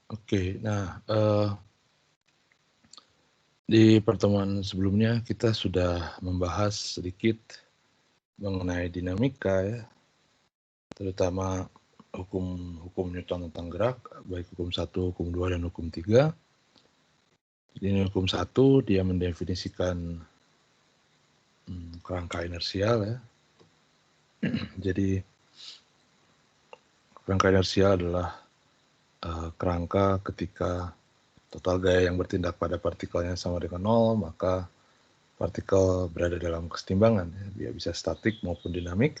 Oke, nah, di pertemuan sebelumnya kita sudah membahas sedikit mengenai dinamika ya, terutama hukum Newton tentang gerak, baik hukum 1, hukum 2, dan hukum 3. Di hukum 1 dia mendefinisikan kerangka inersial ya. Jadi kerangka inersial adalah kerangka ketika total gaya yang bertindak pada partikelnya sama dengan 0, maka partikel berada dalam kesetimbangan. Dia bisa statik maupun dinamik.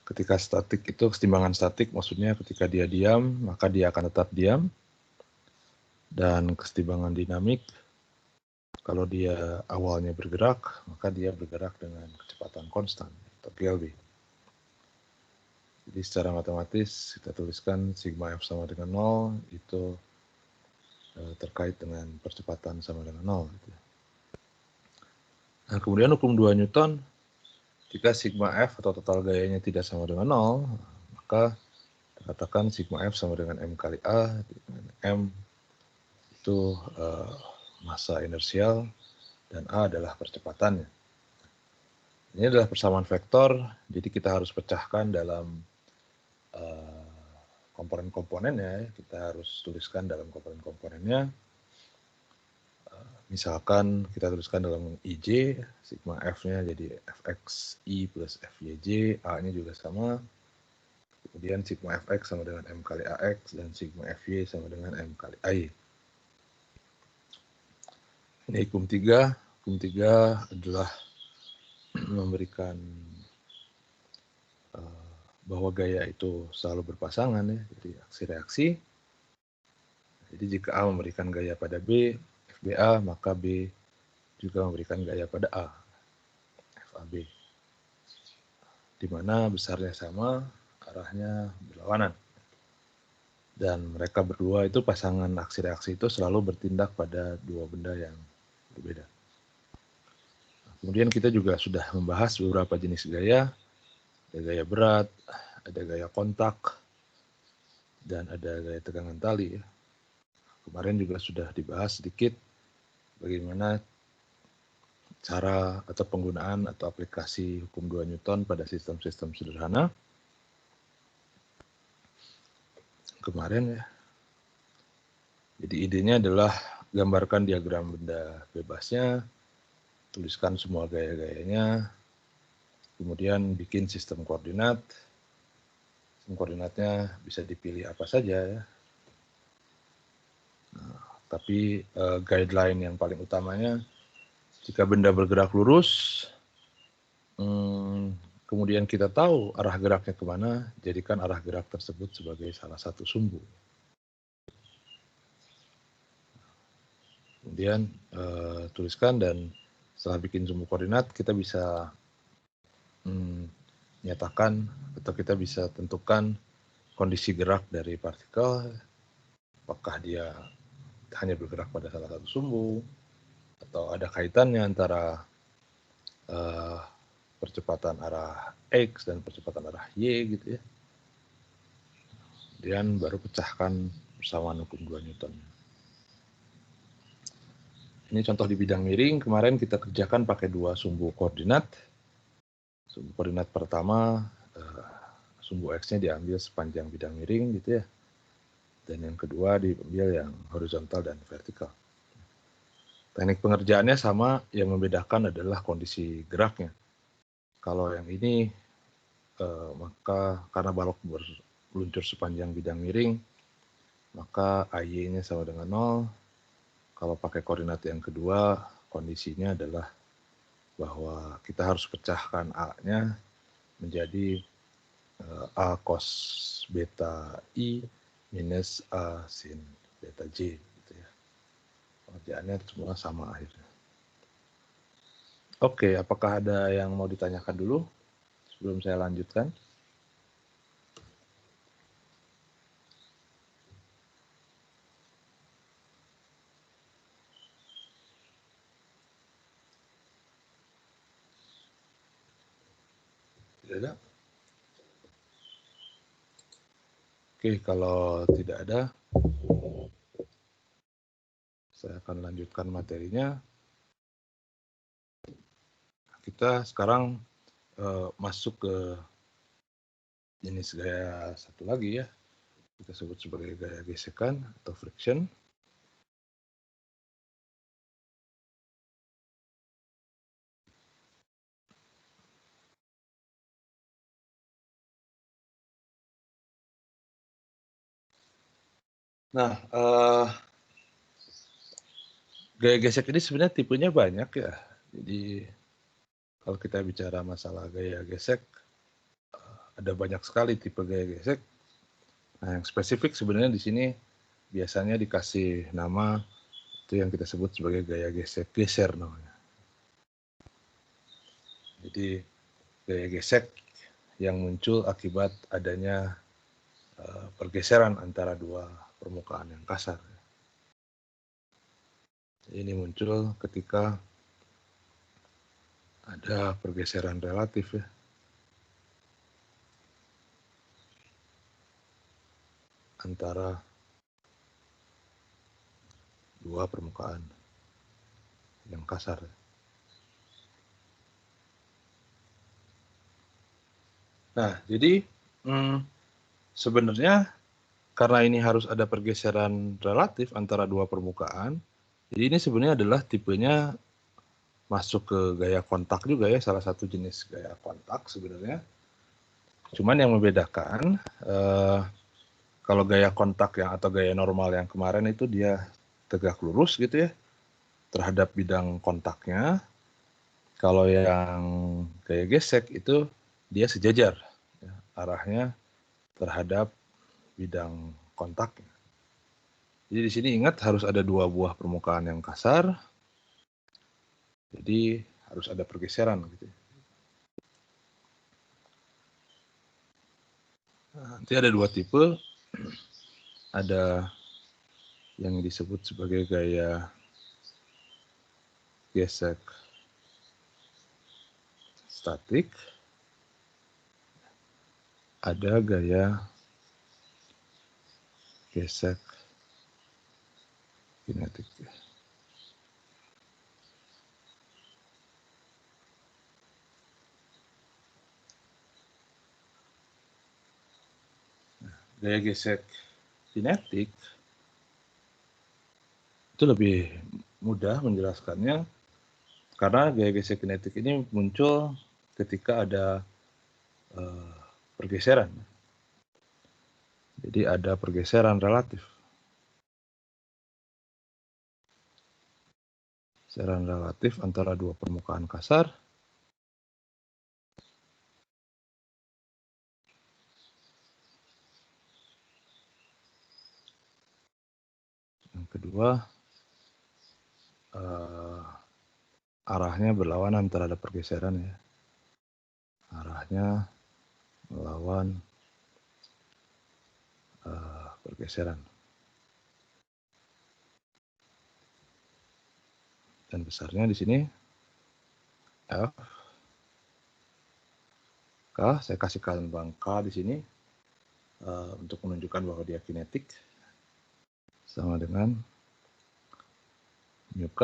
Ketika statik itu kesetimbangan statik, maksudnya ketika dia diam, maka dia akan tetap diam. Dan kesetimbangan dinamik, kalau dia awalnya bergerak, maka dia bergerak dengan kecepatan konstan atau GLB. Jadi secara matematis kita tuliskan sigma F sama dengan 0 itu terkait dengan percepatan sama dengan 0. Nah, kemudian hukum 2 Newton, jika sigma F atau total gayanya tidak sama dengan 0, maka katakan sigma F sama dengan M kali A, M itu massa inersial, dan A adalah percepatannya. Ini adalah persamaan vektor, jadi kita harus pecahkan dalam komponen-komponennya, kita harus tuliskan dalam komponen-komponennya. Misalkan kita tuliskan dalam IJ, sigma F-nya jadi Fxi plus Fyj, A-nya juga sama. Kemudian sigma Fx sama dengan M kali Ax, dan sigma Fy sama dengan M kali Ay. Ini hukum 3. Hukum 3 adalah memberikan bahwa gaya itu selalu berpasangan ya, jadi aksi reaksi. Jadi jika A memberikan gaya pada B, FBA, maka B juga memberikan gaya pada A, FAB. Di mana besarnya sama, arahnya berlawanan. Dan mereka berdua itu pasangan aksi reaksi itu selalu bertindak pada dua benda yang berbeda. Kemudian kita juga sudah membahas beberapa jenis gaya. Ada gaya berat, ada gaya kontak, dan ada gaya tegangan tali. Kemarin juga sudah dibahas sedikit bagaimana cara atau penggunaan atau aplikasi hukum 2 Newton pada sistem-sistem sederhana. Kemarin ya. Jadi idenya adalah gambarkan diagram benda bebasnya, tuliskan semua gaya-gayanya, kemudian bikin sistem koordinat. Sistem koordinatnya bisa dipilih apa saja ya. Nah, tapi guideline yang paling utamanya, jika benda bergerak lurus, kemudian kita tahu arah geraknya kemana, jadikan arah gerak tersebut sebagai salah satu sumbu. Kemudian tuliskan, dan setelah bikin sumbu koordinat, kita bisa nyatakan atau kita bisa tentukan kondisi gerak dari partikel, apakah dia hanya bergerak pada salah satu sumbu, atau ada kaitannya antara percepatan arah X dan percepatan arah Y gitu ya. Kemudian baru pecahkan persamaan hukum 2 Newton. Ini contoh di bidang miring, kemarin kita kerjakan pakai dua sumbu koordinat. Sumbu koordinat pertama, sumbu X-nya diambil sepanjang bidang miring gitu ya. Dan yang kedua diambil yang horizontal dan vertikal. Teknik pengerjaannya sama, yang membedakan adalah kondisi geraknya. Kalau yang ini, maka karena balok meluncur sepanjang bidang miring, maka AY-nya sama dengan 0. Kalau pakai koordinat yang kedua, kondisinya adalah bahwa kita harus pecahkan A-nya menjadi A cos beta I minus A sin beta J. Gitu ya. Pengerjaannya semua sama akhirnya. Oke, apakah ada yang mau ditanyakan dulu sebelum saya lanjutkan? Tidak ada? Oke, kalau tidak ada, Saya akan lanjutkan materinya. Kita sekarang masuk ke jenis gaya satu lagi ya. Kita sebut sebagai gaya gesekan atau friction. Nah, gaya gesek ini sebenarnya tipenya banyak ya. Jadi kalau kita bicara masalah gaya gesek, ada banyak sekali tipe gaya gesek. Nah, yang spesifik sebenarnya di sini biasanya dikasih nama itu yang kita sebut sebagai gaya gesek geser namanya. Jadi gaya gesek yang muncul akibat adanya pergeseran antara dua permukaan yang kasar. Ini muncul ketika ada pergeseran relatif ya antara dua permukaan yang kasar. Nah, jadi sebenarnya karena ini harus ada pergeseran relatif antara dua permukaan, jadi ini sebenarnya adalah tipenya masuk ke gaya kontak juga ya, salah satu jenis gaya kontak sebenarnya. Cuman yang membedakan, kalau gaya kontak yang atau gaya normal yang kemarin itu dia tegak lurus gitu ya, terhadap bidang kontaknya. Kalau yang gaya gesek itu dia sejajar, ya, arahnya terhadap bidang kontaknya. Jadi di sini ingat harus ada dua buah permukaan yang kasar, jadi harus ada pergeseran gitu. Nah, nanti ada dua tipe, ada yang disebut sebagai gaya gesek statik, ada gaya gesek kinetik. Gaya gesek kinetik itu lebih mudah menjelaskannya karena gaya gesek kinetik ini muncul ketika ada pergeseran. Jadi ada pergeseran relatif. Pergeseran relatif antara dua permukaan kasar. Yang kedua, arahnya berlawanan terhadap pergeseran ya. Arahnya melawan pergeseran. Dan besarnya di sini F K, saya kasihkan bang K di sini untuk menunjukkan bahwa dia kinetik sama dengan mu K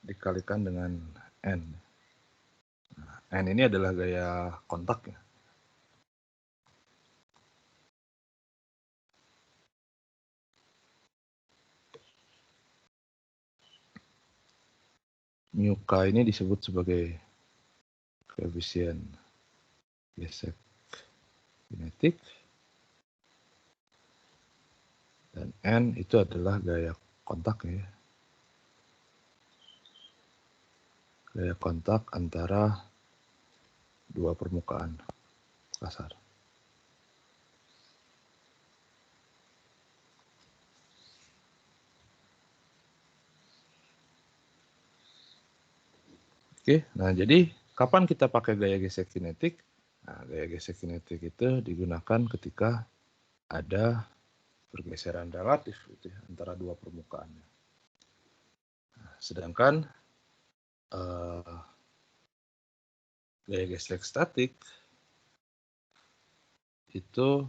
dikalikan dengan N. Nah, N ini adalah gaya kontak ya. Mu K ini disebut sebagai koefisien gesek kinetik dan N itu adalah gaya kontak ya. Gaya kontak antara dua permukaan kasar. Oke, nah jadi kapan kita pakai gaya gesek kinetik? Nah, gaya gesek kinetik itu digunakan ketika ada pergeseran relatif gitu ya, antara dua permukaan. Nah, sedangkan gaya gesek statik itu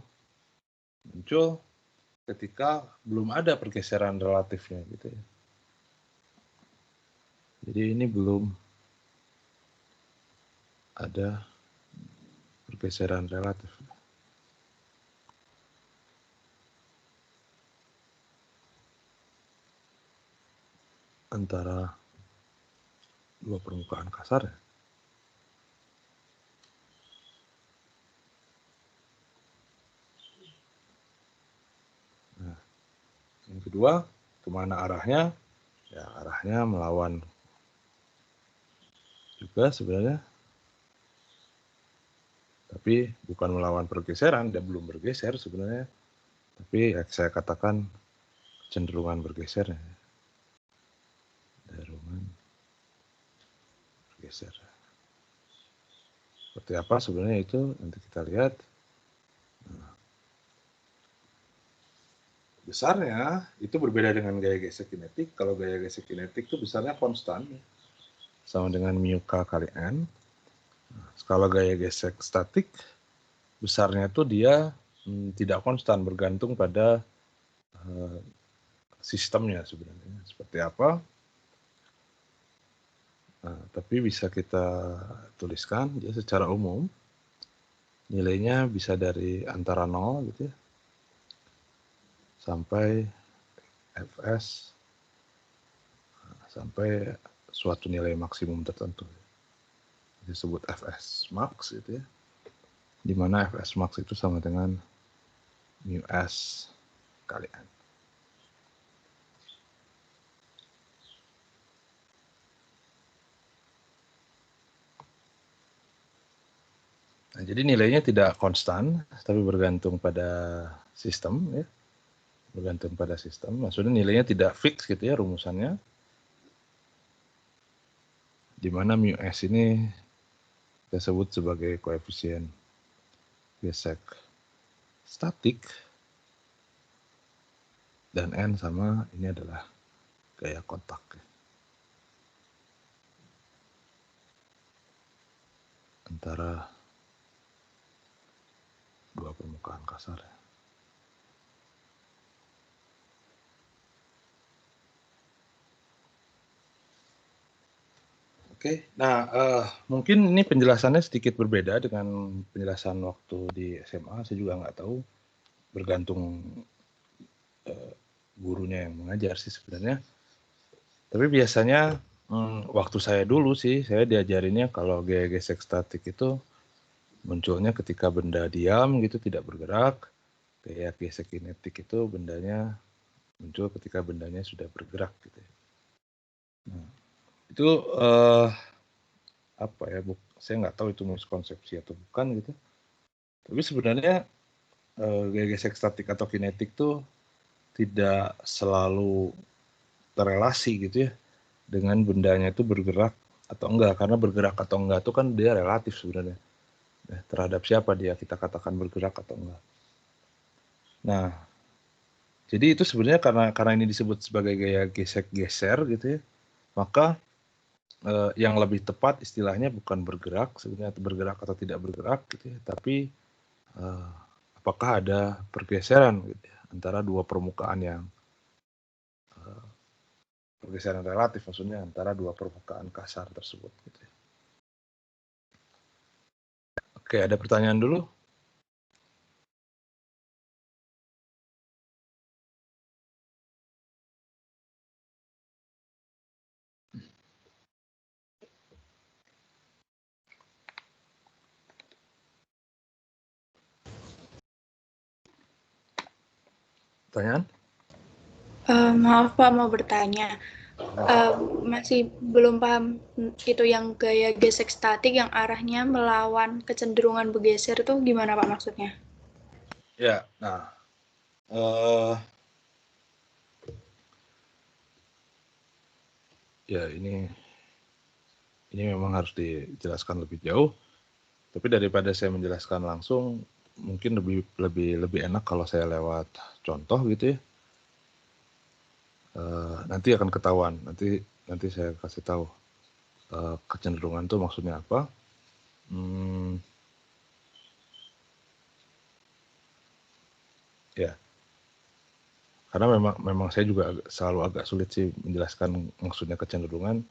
muncul ketika belum ada pergeseran relatifnya gitu ya. Jadi ini belum ada pergeseran relatif antara dua permukaan kasar ya. Nah, yang kedua, kemana arahnya? Ya, arahnya melawan juga sebenarnya, tapi bukan melawan pergeseran, dia belum bergeser sebenarnya, tapi saya katakan kecenderungan bergeser ya. Dorongan bergeser. Seperti apa sebenarnya itu nanti kita lihat. Nah, besarnya itu berbeda dengan gaya gesek kinetik. Kalau gaya gesek kinetik itu besarnya konstan, sama dengan mu k kali n. Nah, kalau gaya gesek statik, besarnya itu dia tidak konstan, bergantung pada sistemnya sebenarnya. Seperti apa? Nah, tapi bisa kita tuliskan ya, secara umum nilainya bisa dari antara 0 gitu ya, sampai Fs sampai suatu nilai maksimum tertentu. Disebut Fs max gitu ya. Di mana Fs max itu sama dengan mu s kali n. Nah, jadi nilainya tidak konstan, tapi bergantung pada sistem ya. Bergantung pada sistem. Maksudnya nilainya tidak fix gitu ya rumusannya. Di mana mu s ini kita sebut sebagai koefisien gesek statik, dan n sama ini adalah gaya kontak. Antara dua permukaan kasar. Oke, nah mungkin ini penjelasannya sedikit berbeda dengan penjelasan waktu di SMA. Saya juga nggak tahu, bergantung gurunya yang mengajar sih sebenarnya. Tapi biasanya waktu saya dulu sih, saya diajarinnya kalau gaya gesek statik itu munculnya ketika benda diam gitu, tidak bergerak. Gaya gesek kinetik itu bendanya muncul ketika bendanya sudah bergerak gitu. Nah, itu apa ya, saya nggak tahu itu miskonsepsi atau bukan gitu. Tapi sebenarnya gaya gesek statik atau kinetik tuh tidak selalu terrelasi gitu ya dengan bendanya itu bergerak atau enggak, karena bergerak atau enggak itu kan dia relatif sebenarnya. Nah, terhadap siapa dia kita katakan bergerak atau enggak. Nah, jadi itu sebenarnya karena ini disebut sebagai gaya gesek geser gitu ya, maka yang lebih tepat istilahnya bukan bergerak sebenarnya, atau bergerak atau tidak bergerak gitu ya, tapi apakah ada pergeseran gitu ya, antara dua permukaan yang pergeseran relatif, maksudnya antara dua permukaan kasar tersebut gitu ya. Oke, ada pertanyaan dulu? Pertanyaan? Maaf Pak, mau bertanya. Masih belum paham itu yang gaya gesek statik yang arahnya melawan kecenderungan bergeser itu gimana Pak maksudnya? Ya, nah ya ini memang harus dijelaskan lebih jauh. Tapi daripada saya menjelaskan langsung, mungkin lebih enak kalau saya lewat contoh gitu ya. Nanti akan ketahuan. Nanti saya kasih tahu kecenderungan itu maksudnya apa. Ya. karena memang saya juga selalu agak sulit sih menjelaskan maksudnya kecenderungan.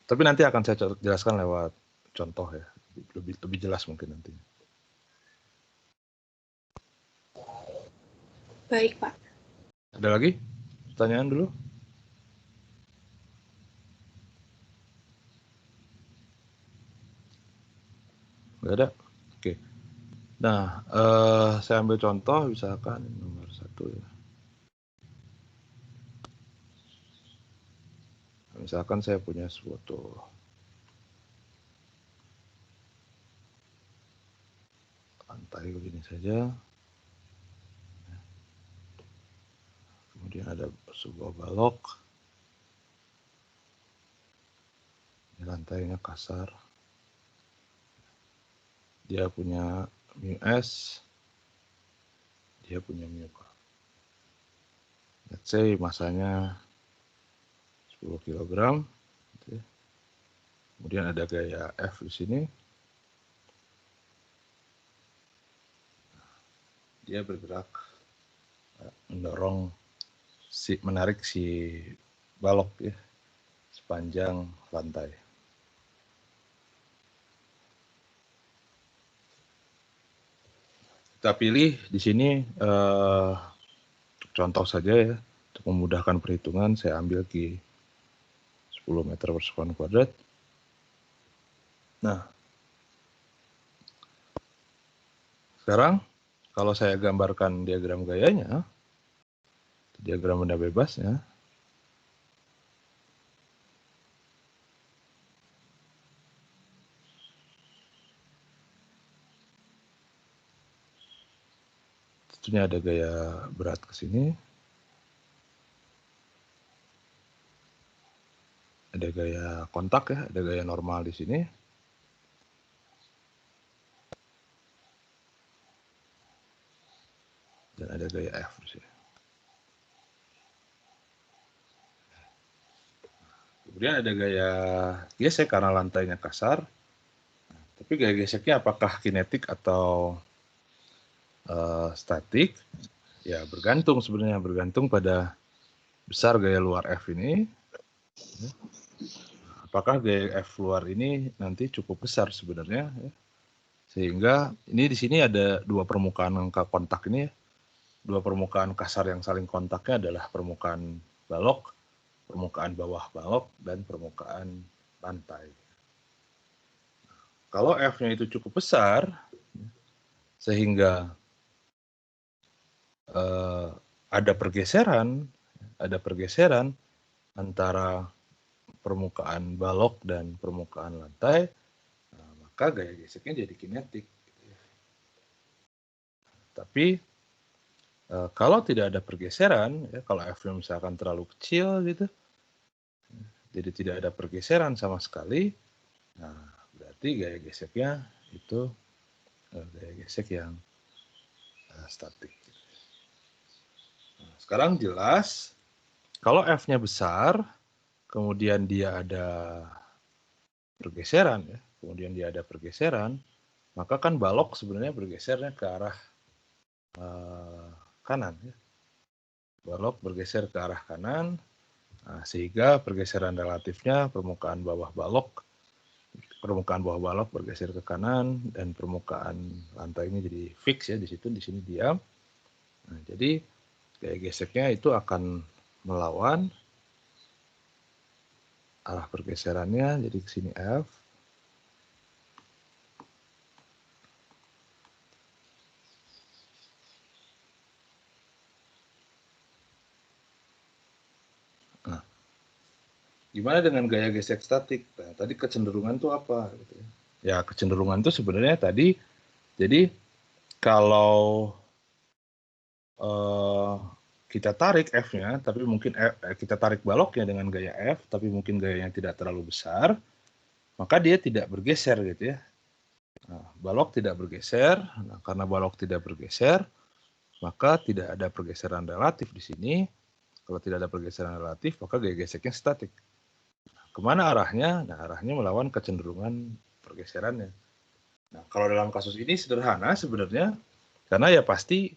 Tapi nanti akan saya jelaskan lewat contoh ya, lebih jelas mungkin nanti. Baik, Pak. Ada lagi pertanyaan dulu? Nggak ada? Oke. Nah, saya ambil contoh misalkan nomor 1 ya. Misalkan saya punya suatu lantai begini saja. Kemudian ada sebuah balok. Lantainya kasar. Dia punya mu S. Dia punya mu K. Let's say masanya 10 kg. Kemudian ada gaya F di sini. Dia bergerak mendorong menarik si balok ya sepanjang lantai. Kita pilih di sini contoh saja ya untuk memudahkan perhitungan. Saya ambil Q 10 meter per sekuan kuadrat. Nah, sekarang kalau saya gambarkan diagram gayanya, diagram benda bebasnya, tentunya ada gaya berat ke sini, ada gaya kontak ya, ada gaya normal di sini, dan ada gaya F di sini. Kemudian ada gaya gesek karena lantainya kasar. Tapi gaya geseknya apakah kinetik atau statik? Ya bergantung sebenarnya, bergantung pada besar gaya luar F ini. Apakah gaya F luar ini nanti cukup besar sebenarnya? Ya. Sehingga ini di sini ada dua permukaan kontak ini ya. Dua permukaan kasar yang saling kontaknya adalah permukaan balok, permukaan bawah balok, dan permukaan lantai. Kalau F-nya itu cukup besar, sehingga ada pergeseran antara permukaan balok dan permukaan lantai, maka gaya geseknya jadi kinetik. Tapi kalau tidak ada pergeseran, ya, kalau F-nya misalkan terlalu kecil gitu, jadi tidak ada pergeseran sama sekali, nah berarti gaya geseknya itu gaya gesek yang statik. Nah, sekarang jelas, kalau F-nya besar, kemudian dia ada pergeseran, ya, maka kan balok sebenarnya bergesernya ke arah kanan. Ya. Balok bergeser ke arah kanan, nah, sehingga pergeseran relatifnya permukaan bawah balok bergeser ke kanan dan permukaan lantainya jadi fix ya di sini diam. Nah, jadi gaya geseknya itu akan melawan arah pergeserannya, jadi ke sini F. Nah, gimana dengan gaya gesek statik? Nah, tadi kecenderungan itu apa? Ya, kecenderungan itu sebenarnya tadi, jadi kalau kita tarik F-nya, tapi mungkin kita tarik baloknya dengan gaya F, tapi mungkin gayanya tidak terlalu besar, maka dia tidak bergeser gitu ya. Nah, balok tidak bergeser, nah, karena balok tidak bergeser, maka tidak ada pergeseran relatif di sini. Kalau tidak ada pergeseran relatif, maka gaya geseknya statik. Kemana arahnya? Nah, arahnya melawan kecenderungan pergeserannya. Nah, kalau dalam kasus ini sederhana sebenarnya, karena ya pasti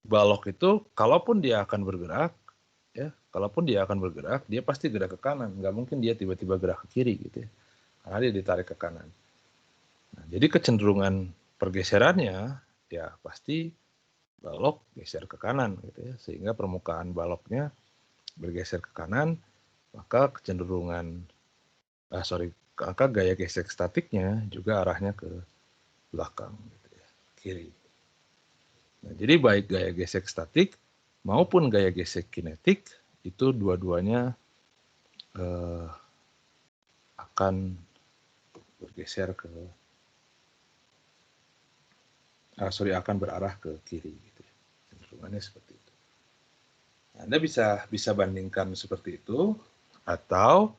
balok itu kalaupun dia akan bergerak, ya, dia pasti gerak ke kanan. Nggak mungkin dia tiba-tiba gerak ke kiri gitu ya. Karena dia ditarik ke kanan. Nah, jadi kecenderungan pergeserannya ya pasti balok geser ke kanan gitu ya. Sehingga permukaan baloknya bergeser ke kanan, maka maka gaya gesek statiknya juga arahnya ke belakang gitu ya, kiri. Nah, jadi baik gaya gesek statik maupun gaya gesek kinetik itu dua-duanya akan bergeser akan berarah ke kiri gitu ya. Cenderungannya seperti itu. Nah, Anda bisa bandingkan seperti itu, atau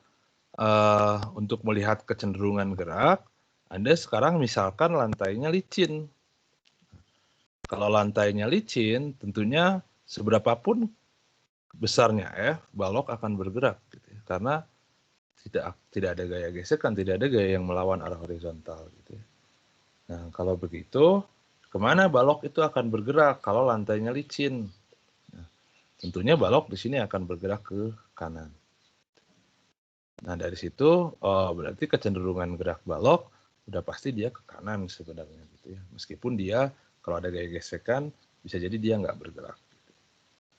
untuk melihat kecenderungan gerak, Anda sekarang misalkan lantainya licin. Kalau lantainya licin, tentunya seberapapun besarnya F, balok akan bergerak gitu ya. Karena tidak ada gaya gesekan, tidak ada gaya yang melawan arah horizontal gitu ya. Nah, kalau begitu, kemana balok itu akan bergerak kalau lantainya licin? Nah, tentunya balok di sini akan bergerak ke kanan. Nah, dari situ berarti kecenderungan gerak balok udah pasti dia ke kanan sebenarnya gitu ya. Meskipun dia kalau ada gaya gesekan bisa jadi dia nggak bergerak.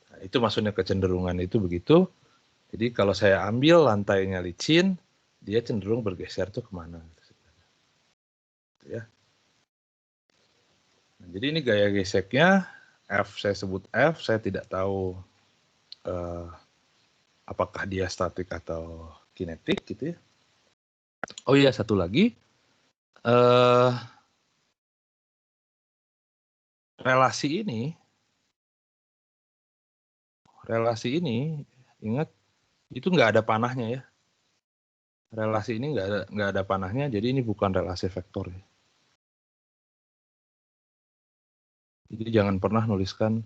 Nah, itu maksudnya kecenderungan itu begitu. Jadi kalau saya ambil lantainya licin, dia cenderung bergeser tuh kemana? Gitu ya. Nah, jadi ini gaya geseknya F, saya sebut F, saya tidak tahu apakah dia statik atau kinetik gitu ya. Oh iya, satu lagi, relasi ini ingat itu nggak ada panahnya ya. Relasi ini nggak ada panahnya, jadi ini bukan relasi vektor ya. Jadi jangan pernah nuliskan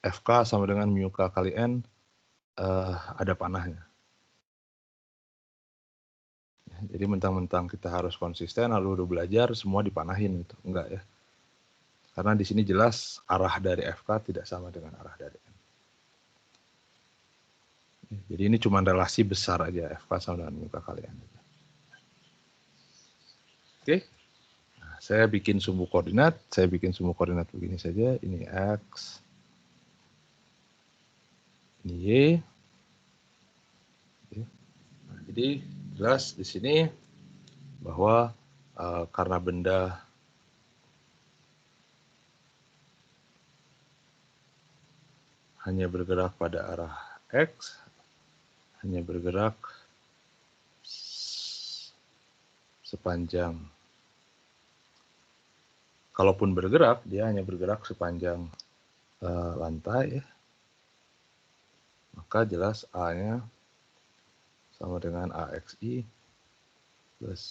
FK sama dengan mu K kali N ada panahnya. Jadi mentang-mentang kita harus konsisten, lalu udah belajar semua dipanahin gitu, enggak ya. Karena di sini jelas arah dari FK tidak sama dengan arah dari N. Jadi ini cuma relasi besar aja, FK sama dengan mu K kali N. Oke, nah, saya bikin sumbu koordinat begini saja, ini X, ini Y. Nah, jadi jelas di sini bahwa karena benda hanya bergerak pada arah X, hanya bergerak sepanjang, kalaupun bergerak, dia hanya bergerak sepanjang lantai, ya. Maka jelas A-nya sama dengan AXI plus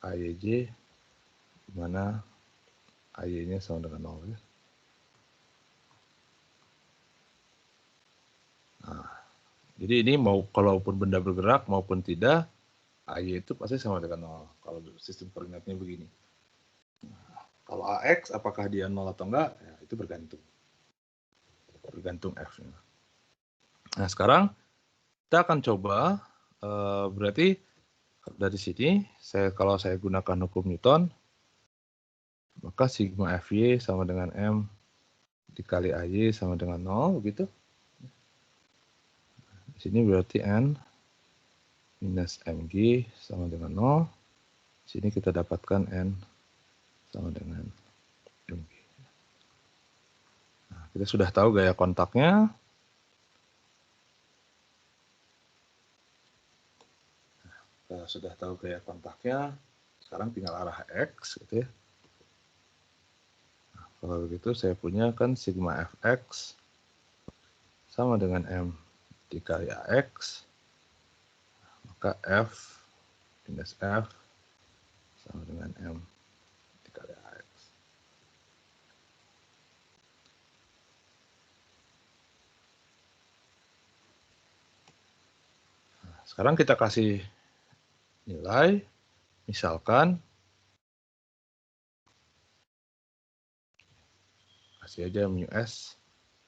AYJ, di mana AY-nya sama dengan 0. Ya. Nah, jadi ini mau kalaupun benda bergerak maupun tidak, AY itu pasti sama dengan 0, kalau sistem koordinatnya begini. Nah, kalau AX, apakah dia 0 atau enggak, ya, itu bergantung F-nya. Nah, sekarang kita akan coba, berarti dari sini, kalau saya gunakan hukum Newton, maka sigma Fy sama dengan M dikali AY sama dengan 0, begitu. Di sini berarti N minus Mg sama dengan 0. Di sini kita dapatkan N sama dengan Mg. Nah, kita sudah tahu gaya kontaknya. Sekarang tinggal arah X, gitu ya. Nah, kalau begitu saya punya kan sigma Fx sama dengan M dikali AX, maka F minus F sama dengan M dikali AX. Nah, sekarang kita kasih nilai, misalkan, kasih aja mu S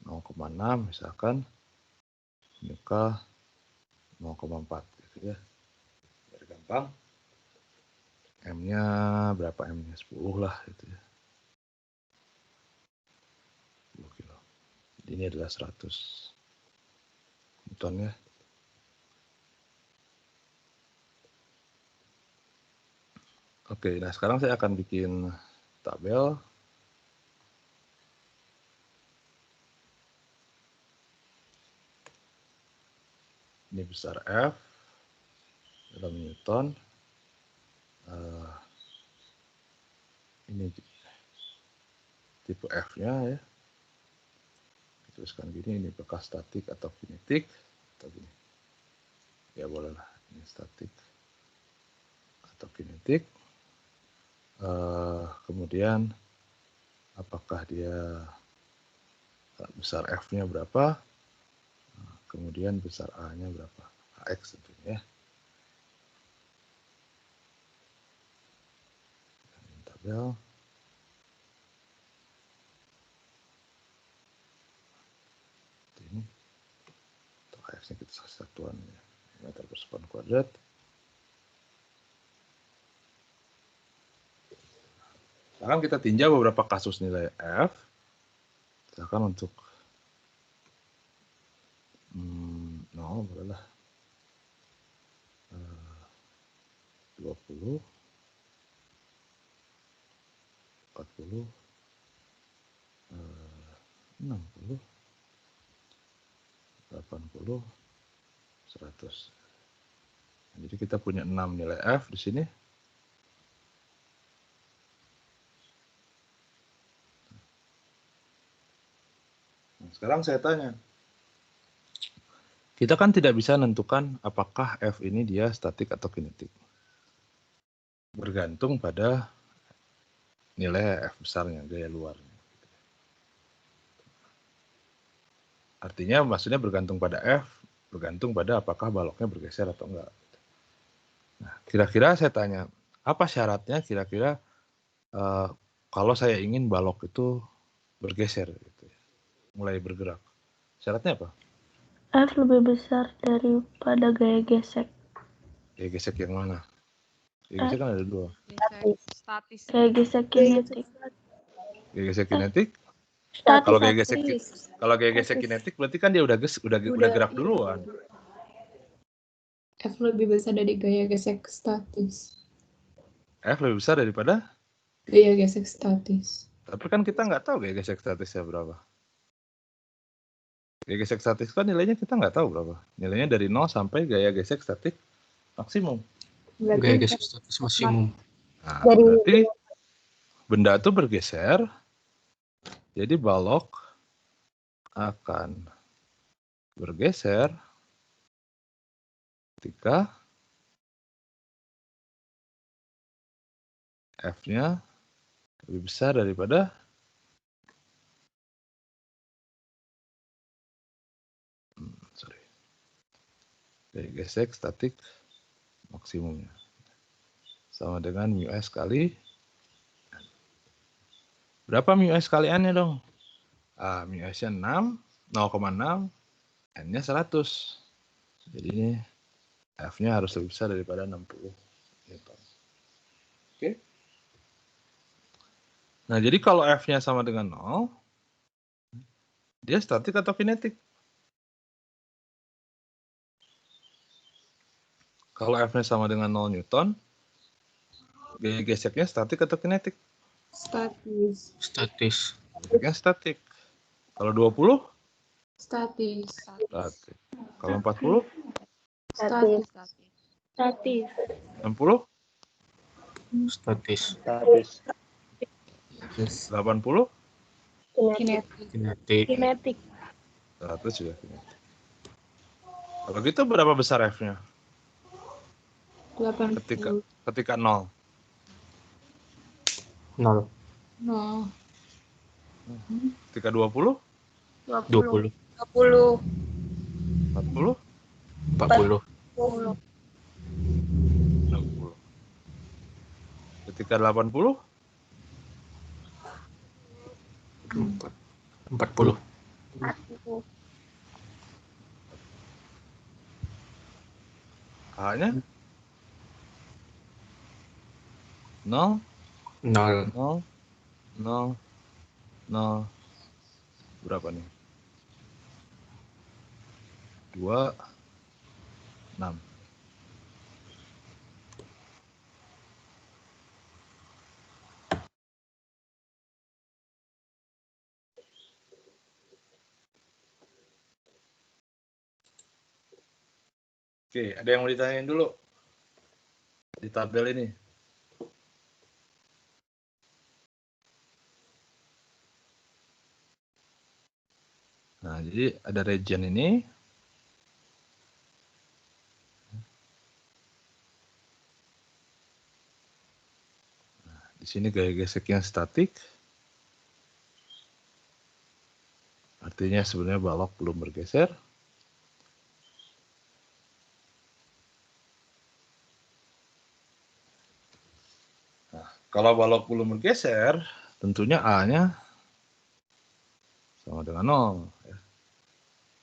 0,6 misalkan, ini ke 0,4 gitu ya. Biar gampang. M-nya berapa M-nya? 10 lah gitu ya. 10 kilo. Jadi ini adalah 100 Newton ya. Oke, nah sekarang saya akan bikin tabel. Ini besar F dalam Newton. Ini tipe F-nya ya. Tuliskan gini, ini bekas statik atau kinetik atau gini. Ya bolehlah, ini statik atau kinetik. Kemudian apakah dia besar F-nya berapa? Kemudian besar A-nya berapa? AX tentunya ya. Tabel. Ini untuk AX-nya kita satuan ya. Meter persekuan kuadrat. Sekarang kita tinjau beberapa kasus nilai F. Misalkan untuk 0 bolehlah 20, 40, 60, 80, 100. Jadi kita punya 6 nilai F di sini. Nah, sekarang saya tanya. Kita kan tidak bisa menentukan apakah F ini dia statik atau kinetik. Bergantung pada nilai F besarnya, gaya luarnya. Artinya maksudnya bergantung pada F, bergantung pada apakah baloknya bergeser atau enggak. Nah, kira-kira saya tanya, apa syaratnya kira-kira kalau saya ingin balok itu bergeser, gitu ya, mulai bergerak. Syaratnya apa? F lebih besar daripada gaya gesek. Gaya gesek yang mana? Gaya gesek kan ada 2. Statis. Gaya gesek kinetik. Gaya gesek kinetik? Statis. Kalau gaya gesek kinetik berarti kan dia udah gerak duluan. F lebih besar dari gaya gesek statis. F lebih besar daripada Gaya gesek statis. Tapi kan kita nggak tahu gaya gesek statisnya berapa. Gaya gesek statis kan nilainya kita nggak tahu berapa. Nilainya dari 0 sampai gaya gesek statis maksimum. Gaya gesek statis maksimum. Nah, berarti benda itu bergeser, jadi balok akan bergeser ketika F-nya lebih besar daripada gaya gesek statik maksimumnya. Sama dengan mu S kali. Berapa mu S kali N-nya dong? Mu S-nya 6, 0,6, N-nya 100. Jadi ini F-nya harus lebih besar daripada 60 Newton. Oke. Nah, jadi kalau F-nya sama dengan 0, dia statik atau kinetik? Kalau F-nya sama dengan 0 Newton, gaya geseknya statik atau kinetik? Statis. Statis. Geseknya statik. Kalau 20? Statis. Statik. Kalau 40? Statis. Statis. 60? Statis. 80? Kinetik. Kinetik. 100 juga kinetik. Kalau gitu berapa besar F-nya? 80. Ketika 0. 0. 0. Ketika 20? 20. 40. 40? 40. 60. Ketika 80? 40. 1. A-nya 0, 0. 0, 0, 0. Berapa nih? 2, 6. Oke, ada yang mau ditanyain dulu di tabel ini? Nah, jadi ada region ini. Nah, di sini gaya geseknya statik. Artinya sebenarnya balok belum bergeser. Nah, kalau balok belum bergeser, tentunya A-nya sama dengan 0.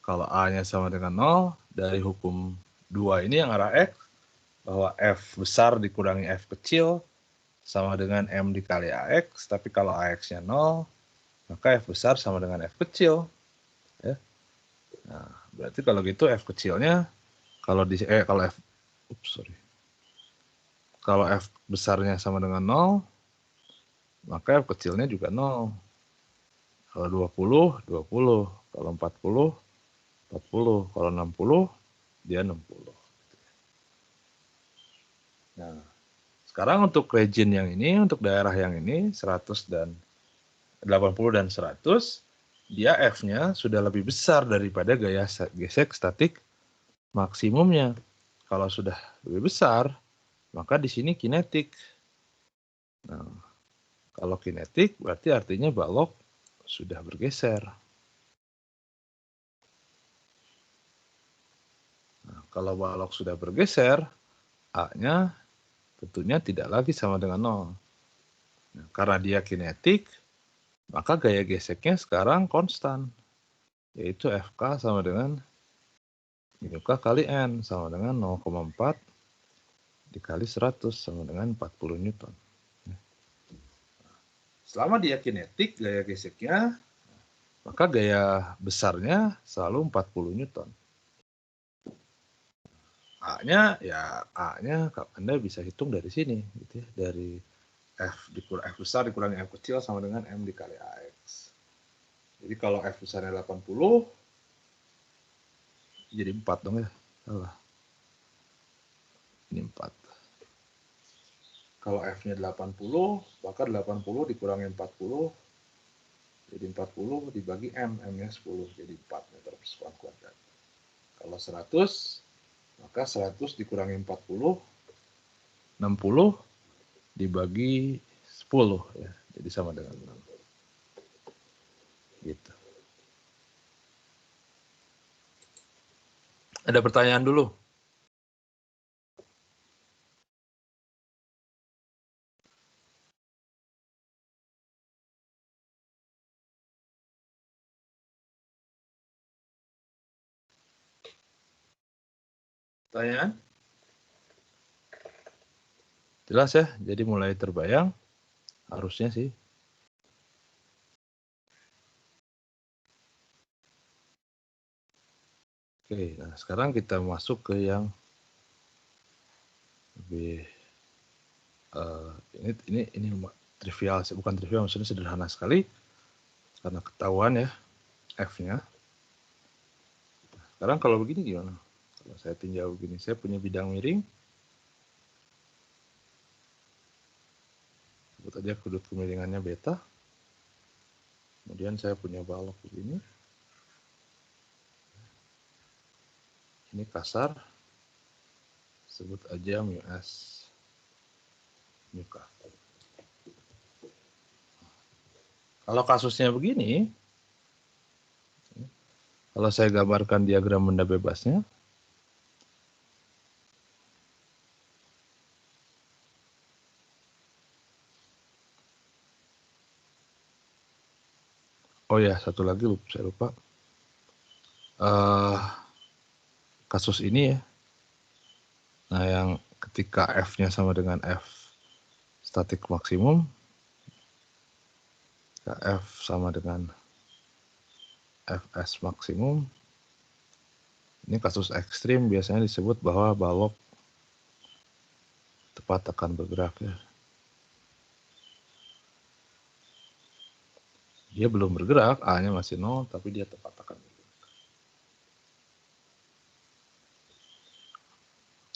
Kalau A-nya sama dengan 0, dari hukum 2 ini yang arah X, bahwa F besar dikurangi F kecil sama dengan M dikali AX, tapi kalau AX-nya 0, maka F besar sama dengan F kecil. Ya. Nah, berarti kalau gitu F kecilnya, kalau kalau F besarnya sama dengan 0, maka F kecilnya juga 0. Kalau 20, 20. Kalau 40, 40. Kalau 60, dia 60. Nah, sekarang untuk region yang ini, untuk daerah yang ini, 100 dan 80 dan 100, dia F-nya sudah lebih besar daripada gaya gesek statik maksimumnya. Kalau sudah lebih besar, maka di sini kinetik. Nah, kalau kinetik berarti artinya balok sudah bergeser. Nah, kalau balok sudah bergeser, A-nya tentunya tidak lagi sama dengan 0. Nah, karena dia kinetik, maka gaya geseknya sekarang konstan, yaitu FK sama dengan mu K kali N, sama dengan 0,4 dikali 100, sama dengan 40 Newton. Selama dia kinetik, gaya geseknya, maka gaya besarnya selalu 40 Newton. A-nya, ya A-nya Anda bisa hitung dari sini, gitu ya, dari F besar dikurangi F kecil sama dengan M dikali AX. Jadi kalau F besarnya 80, jadi 4 dong ya. Salah. Ini 4. Kalau F-nya 80, maka 80 dikurangi 40, jadi 40 dibagi M, M-nya 10, jadi 4 meter persekuan kuadrat. Kalau 100, maka 100 dikurangi 40, 60 dibagi 10, ya, jadi sama dengan 6. Gitu. Ada pertanyaan dulu? Pertanyaan? Jelas ya, jadi mulai terbayang, harusnya sih. Oke, nah sekarang kita masuk ke yang lebih ini trivial, bukan trivial, maksudnya sederhana sekali karena ketahuan ya F-nya. Sekarang kalau begini gimana? Kalau saya tinjau begini, saya punya bidang miring, sebut aja sudut kemiringannya beta. Kemudian saya punya balok begini. Ini kasar, sebut aja mu S, mu K. Kalau kasusnya begini, kalau saya gambarkan diagram benda bebasnya, oh ya, satu lagi saya lupa. kasus ini ya. Nah, yang ketika F-nya sama dengan F statik maksimum, F sama dengan Fs maksimum, ini kasus ekstrim biasanya disebut bahwa balok tepat akan bergerak ya. Dia belum bergerak, A-nya masih 0, tapi dia tepat akan bergerak.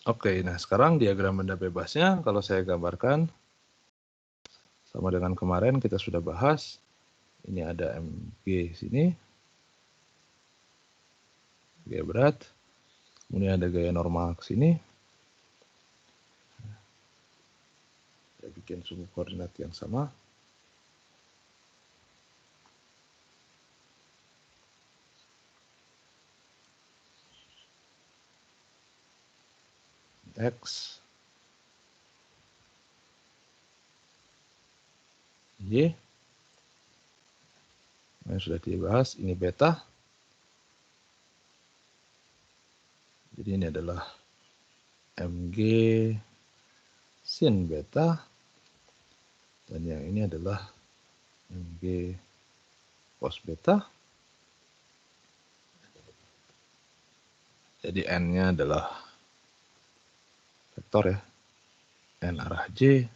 Oke, nah sekarang diagram benda bebasnya, kalau saya gambarkan, sama dengan kemarin kita sudah bahas, ini ada MG sini, gaya berat, kemudian ada gaya normal ke sini. Saya bikin sumbu koordinat yang sama. X, Y, yang sudah dibahas, ini beta. Jadi ini adalah MG sin beta, dan yang ini adalah MG cos beta. Jadi N-nya adalah vektor ya, N arah J,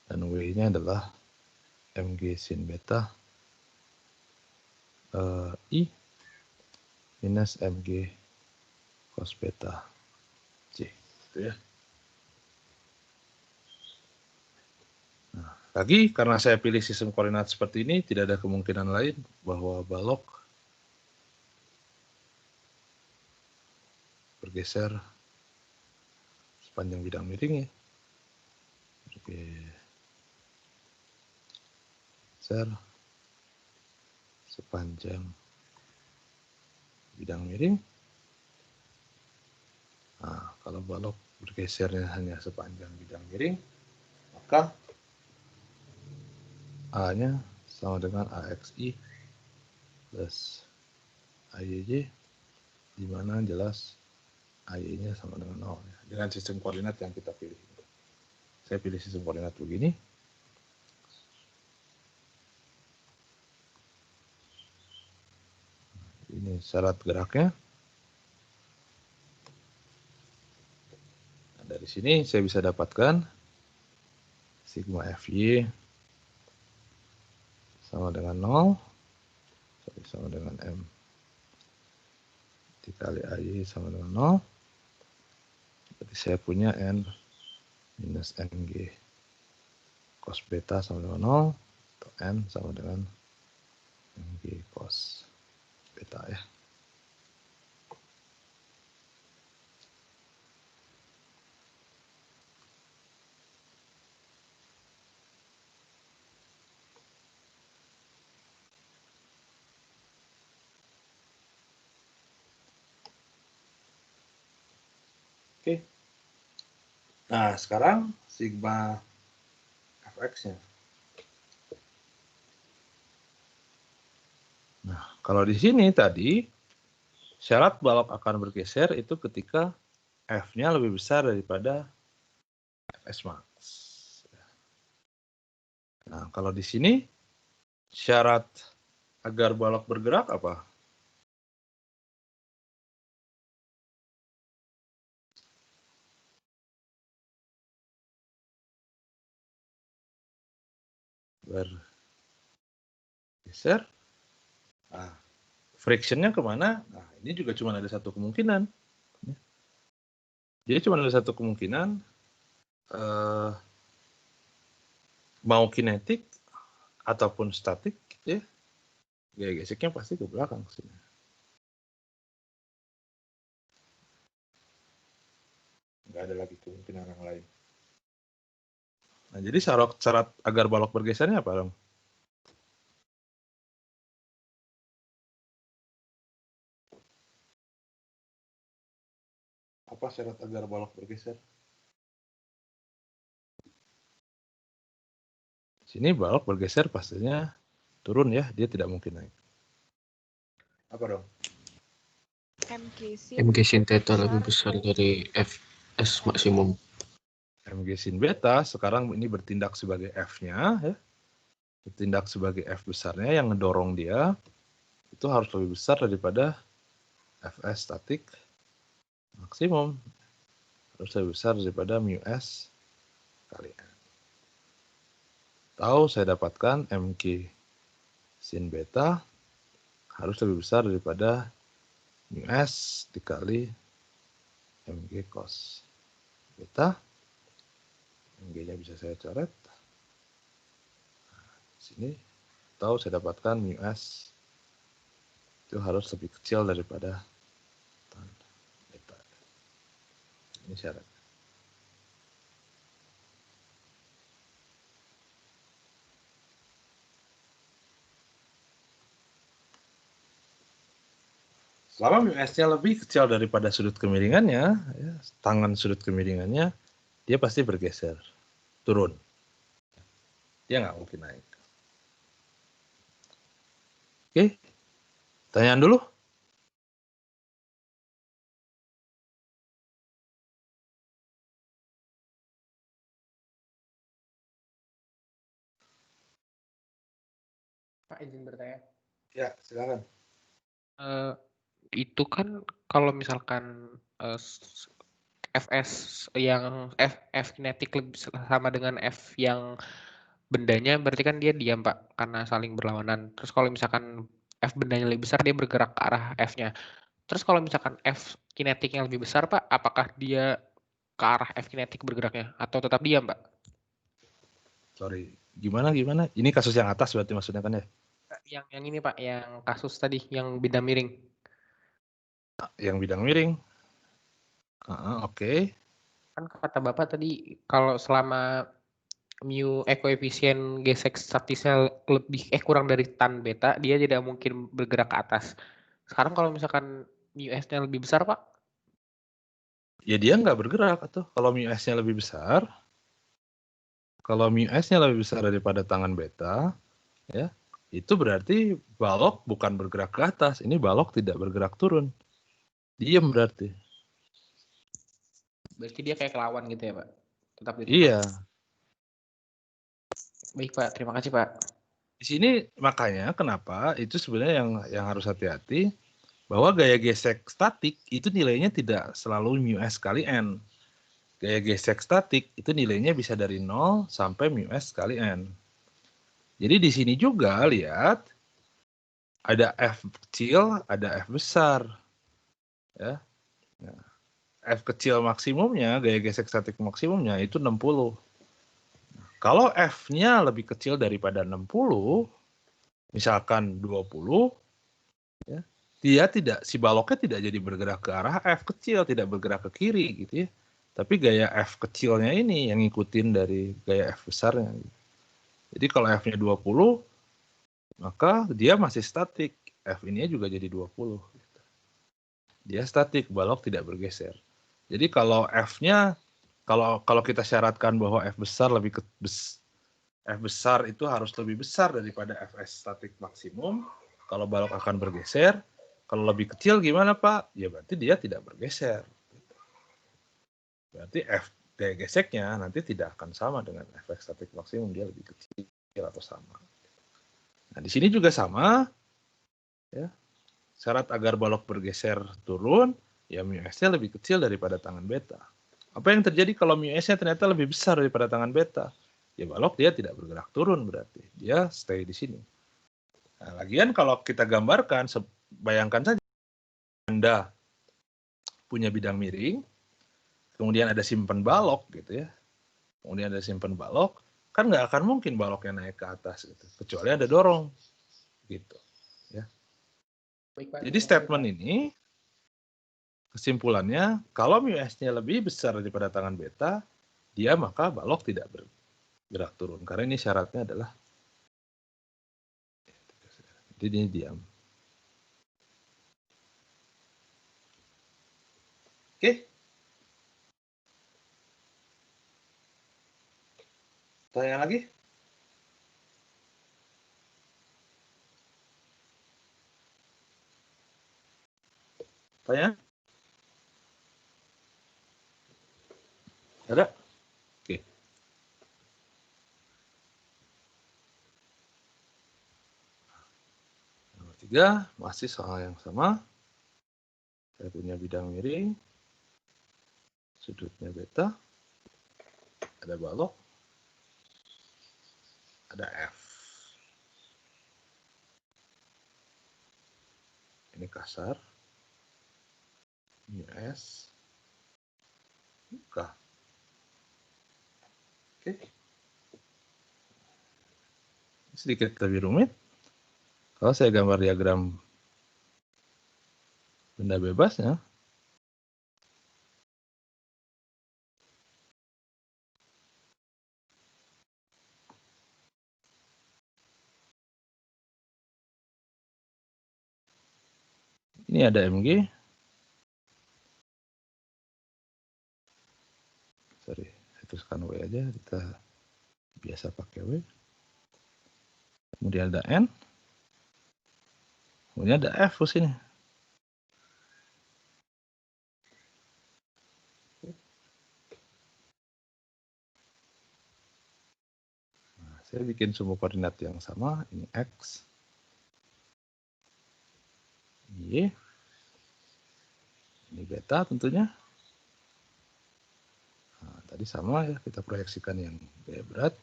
dan W-nya adalah MG sin beta I minus MG cos beta J. Gitu ya. Nah, lagi karena saya pilih sistem koordinat seperti ini, tidak ada kemungkinan lain bahwa balok bergeser sepanjang bidang miring ya. Bergeser sepanjang bidang miring. Nah, kalau balok bergesernya hanya sepanjang bidang miring, maka A-nya sama dengan AXI plus AYJ, di mana jelas AY-nya sama dengan 0 ya, dengan sistem koordinat yang kita pilih. Saya pilih sistem koordinat begini. Ini syarat geraknya. Nah, dari sini saya bisa dapatkan sigma Fy sama dengan 0, sama dengan M dikali AY sama dengan 0. Berarti saya punya N minus MG cos beta sama dengan 0, atau N sama dengan MG cos beta ya. Oke. Nah, sekarang sigma Fx-nya. Nah, kalau di sini tadi syarat balok akan bergeser itu ketika F-nya lebih besar daripada Fs max. Nah, kalau di sini syarat agar balok bergerak apa? Bergeser. Nah, frictionnya kemana? Nah, ini juga cuma ada satu kemungkinan. Jadi cuma ada satu kemungkinan, mau kinetik ataupun statik, gitu ya. Gaya geseknya pasti ke belakang sini. Nggak ada lagi kemungkinan yang lain. Nah, jadi syarat agar balok bergesernya apa dong? Apa syarat agar balok bergeser? Sini balok bergeser pastinya turun ya, dia tidak mungkin naik. Apa dong? MG sin theta lebih besar dari Fs maksimum. MG sin beta sekarang ini bertindak sebagai F-nya, ya. Bertindak sebagai F besarnya yang ngedorong dia, itu harus lebih besar daripada Fs statik maksimum. Harus lebih besar daripada mu S kali N. Tahu saya dapatkan Mg sin beta harus lebih besar daripada mu S dikali Mg cos beta. Mg-nya bisa saya coret. Sini tahu saya dapatkan mu S itu harus lebih kecil daripada tan beta. Ini syarat. Selama mu S-nya lebih kecil daripada sudut kemiringannya, ya, tangan sudut kemiringannya, dia pasti bergeser, turun. Dia nggak mungkin naik. Oke, tanyaan dulu. Pak, izin bertanya. Ya, silakan. Itu kan kalau misalkan Fs yang F kinetik sama dengan F yang bendanya, berarti kan dia diam Pak, karena saling berlawanan. Terus kalau misalkan F bendanya lebih besar, dia bergerak ke arah F-nya. Terus kalau misalkan F kinetiknya lebih besar Pak, apakah dia ke arah F kinetik bergeraknya atau tetap diam Pak? Sorry, gimana? Ini kasus yang atas berarti maksudnya kan ya? Yang ini Pak, yang kasus tadi, yang bidang miring. Yang bidang miring. Oke. Kan kata Bapak tadi, kalau selama mu koefisien gesek statisnya lebih kurang dari tan beta, dia tidak mungkin bergerak ke atas. Sekarang kalau misalkan mu S-nya lebih besar Pak? Ya dia nggak bergerak atau kalau mu S-nya lebih besar, kalau mu S-nya lebih besar daripada tangan beta, ya itu berarti balok bukan bergerak ke atas, ini balok tidak bergerak turun, diem berarti. Berarti dia kayak kelawan gitu ya Pak? Tetap di tempat. Iya. Baik Pak, terima kasih Pak. Di sini makanya kenapa itu sebenarnya yang harus hati-hati bahwa gaya gesek statik itu nilainya tidak selalu mu S kali N. Gaya gesek statik itu nilainya bisa dari 0 sampai mu S kali N. Jadi di sini juga lihat ada F kecil, ada F besar. Ya. Nah, F kecil maksimumnya, gaya gesek statik maksimumnya itu 60. Kalau F-nya lebih kecil daripada 60, misalkan 20, ya, dia tidak, si baloknya tidak jadi bergerak ke arah F kecil, tidak bergerak ke kiri gitu ya. Tapi gaya F kecilnya ini yang ngikutin dari gaya F besarnya. Jadi kalau F-nya 20, maka dia masih statik. F ini juga jadi 20. Dia statik, balok tidak bergeser. Jadi kalau F-nya, kalau kita syaratkan bahwa F besar F besar itu harus lebih besar daripada Fs statik maksimum, kalau balok akan bergeser. Kalau lebih kecil gimana Pak? Ya berarti dia tidak bergeser. Berarti F gaya geseknya nanti tidak akan sama dengan Fx statik maksimum, dia lebih kecil atau sama. Nah di sini juga sama, ya. Syarat agar balok bergeser turun, ya mu S-nya lebih kecil daripada tangan beta. Apa yang terjadi kalau mu S-nya ternyata lebih besar daripada tangan beta? Ya balok dia tidak bergerak turun berarti. Dia stay di sini. Nah, lagian kalau kita gambarkan, bayangkan saja Anda punya bidang miring, kemudian ada simpen balok gitu ya. Kemudian ada simpen balok, kan nggak akan mungkin baloknya naik ke atas gitu, kecuali ada dorong gitu. Ya. Baik, Pak. Jadi statement ini kesimpulannya, kalau mu S-nya lebih besar daripada tangan beta, dia maka balok tidak bergerak turun. Karena ini syaratnya adalah, jadi ini diam. Oke. Tanya lagi? Tanya? Ada? Oke. Nomor 3, masih soal yang sama. Saya punya bidang miring. Sudutnya beta. Ada balok. Ada F. Ini kasar. Ini S. K. Oke. Sedikit lebih rumit. Kalau saya gambar diagram benda bebasnya, ini ada MG. Sorry, saya tuliskan W aja. Kita biasa pakai W. Kemudian ada N. Kemudian ada F di sini. Nah, saya bikin sumbu koordinat yang sama. Ini X. Y. Ini beta tentunya. Nah, tadi sama ya, kita proyeksikan yang gaya berat.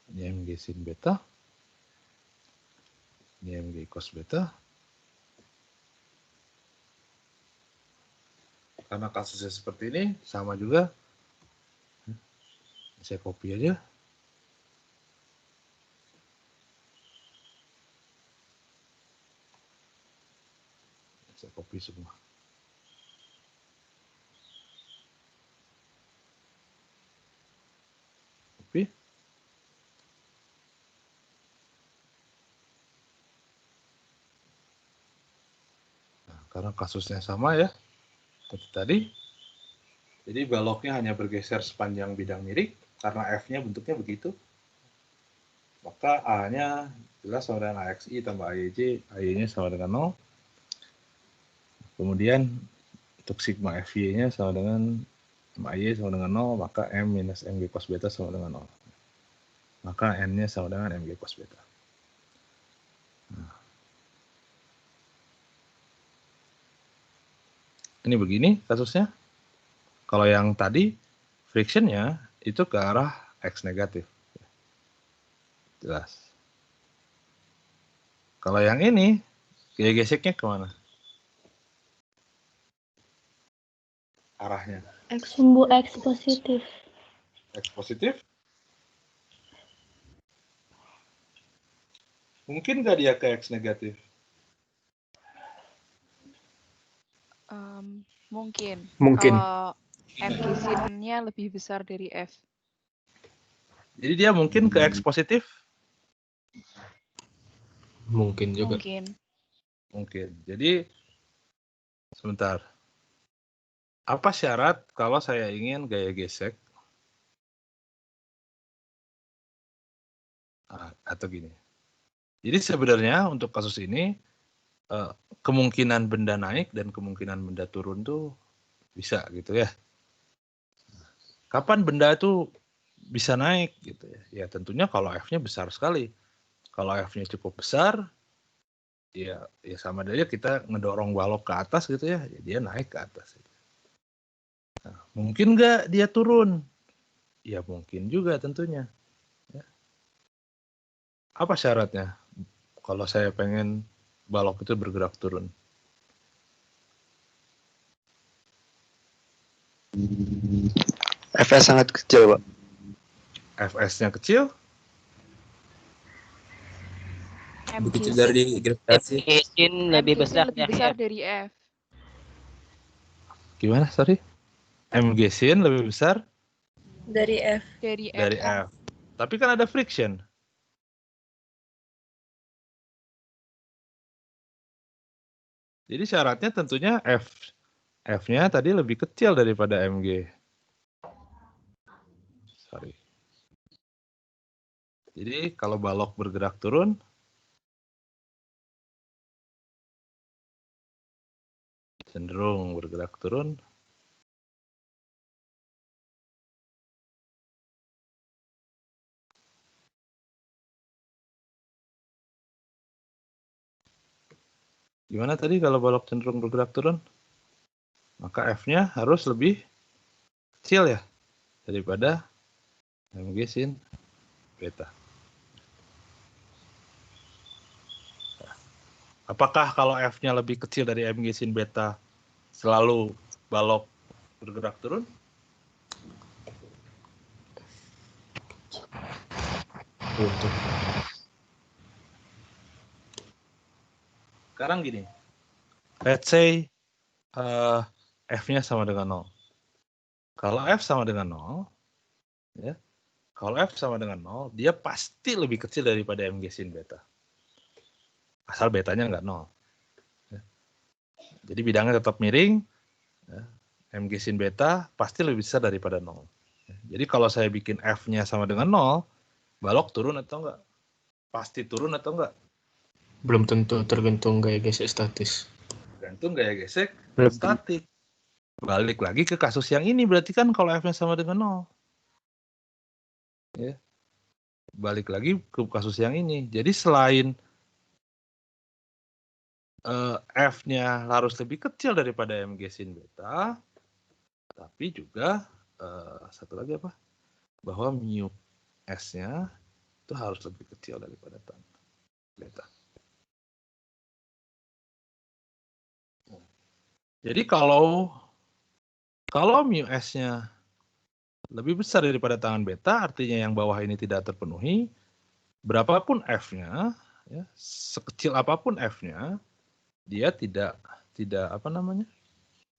Ini MG sin beta. Ini MG cos beta. Karena kasusnya seperti ini, sama juga. Saya copy aja. Saya copy semua. Copy. Nah, karena kasusnya sama ya, seperti tadi. Jadi baloknya hanya bergeser sepanjang bidang miring, karena F-nya bentuknya begitu. Maka A-nya jelas sama dengan AXI tambah AYJ, AY-nya sama dengan 0. Kemudian untuk sigma FY-nya sama dengan MAY sama dengan 0, maka M minus MG cos beta sama dengan 0. Maka N-nya sama dengan MG cos beta. Nah. Ini begini kasusnya. Kalau yang tadi, friction-nya itu ke arah X negatif. Jelas. Kalau yang ini, gaya geseknya kemana? Arahnya. Sumbu X positif. X positif? Mungkin nggak dia ke X negatif? Mungkin. Mungkin. Kalau MG sin-nya lebih besar dari F. Jadi dia mungkin ke X positif? Mungkin juga. Mungkin. Mungkin. Jadi, sebentar. Apa syarat kalau saya ingin gaya gesek? Atau gini. Jadi sebenarnya untuk kasus ini, kemungkinan benda naik dan kemungkinan benda turun tuh bisa gitu ya. Kapan benda itu bisa naik gitu ya? Ya tentunya kalau F-nya besar sekali. Kalau F-nya cukup besar, ya sama aja kita ngedorong balok ke atas gitu ya, dia naik ke atas. Nah, mungkin nggak dia turun? Ya mungkin juga tentunya. Ya. Apa syaratnya? Kalau saya pengen balok itu bergerak turun. Fs sangat kecil, Pak. Fs-nya kecil? MG Begitu dari gravitasi. Sin lebih besar dari F. Gimana? Sorry. MG sin lebih besar? Dari F. Dari F. Tapi kan ada friction. Jadi syaratnya tentunya F-nya tadi lebih kecil daripada MG. Sorry. Jadi kalau balok bergerak turun, cenderung bergerak turun. Gimana tadi kalau balok cenderung bergerak turun? Maka F-nya harus lebih kecil ya daripada mg sin beta. Apakah kalau F-nya lebih kecil dari mg sin beta selalu balok bergerak turun? Betul. Sekarang gini, let's say F-nya sama dengan 0. Kalau F sama dengan 0, ya, kalau F sama dengan 0, dia pasti lebih kecil daripada mg sin beta. Asal betanya nggak 0. Ya. Jadi bidangnya tetap miring, ya, mg sin beta pasti lebih besar daripada 0. Ya. Jadi kalau saya bikin F-nya sama dengan 0, balok turun atau enggak? Pasti turun atau enggak? Belum tentu, tergantung gaya gesek statis. Tergantung gaya gesek statik. Balik lagi ke kasus yang ini, berarti kan kalau F-nya sama dengan 0. Ya. Balik lagi ke kasus yang ini. Jadi selain F-nya harus lebih kecil daripada mg sin beta, tapi juga satu lagi apa? Bahwa mu S-nya itu harus lebih kecil daripada tan beta. Jadi kalau mu S-nya lebih besar daripada tangan beta, artinya yang bawah ini tidak terpenuhi. Berapapun F-nya, ya, sekecil apapun F-nya, dia tidak apa namanya?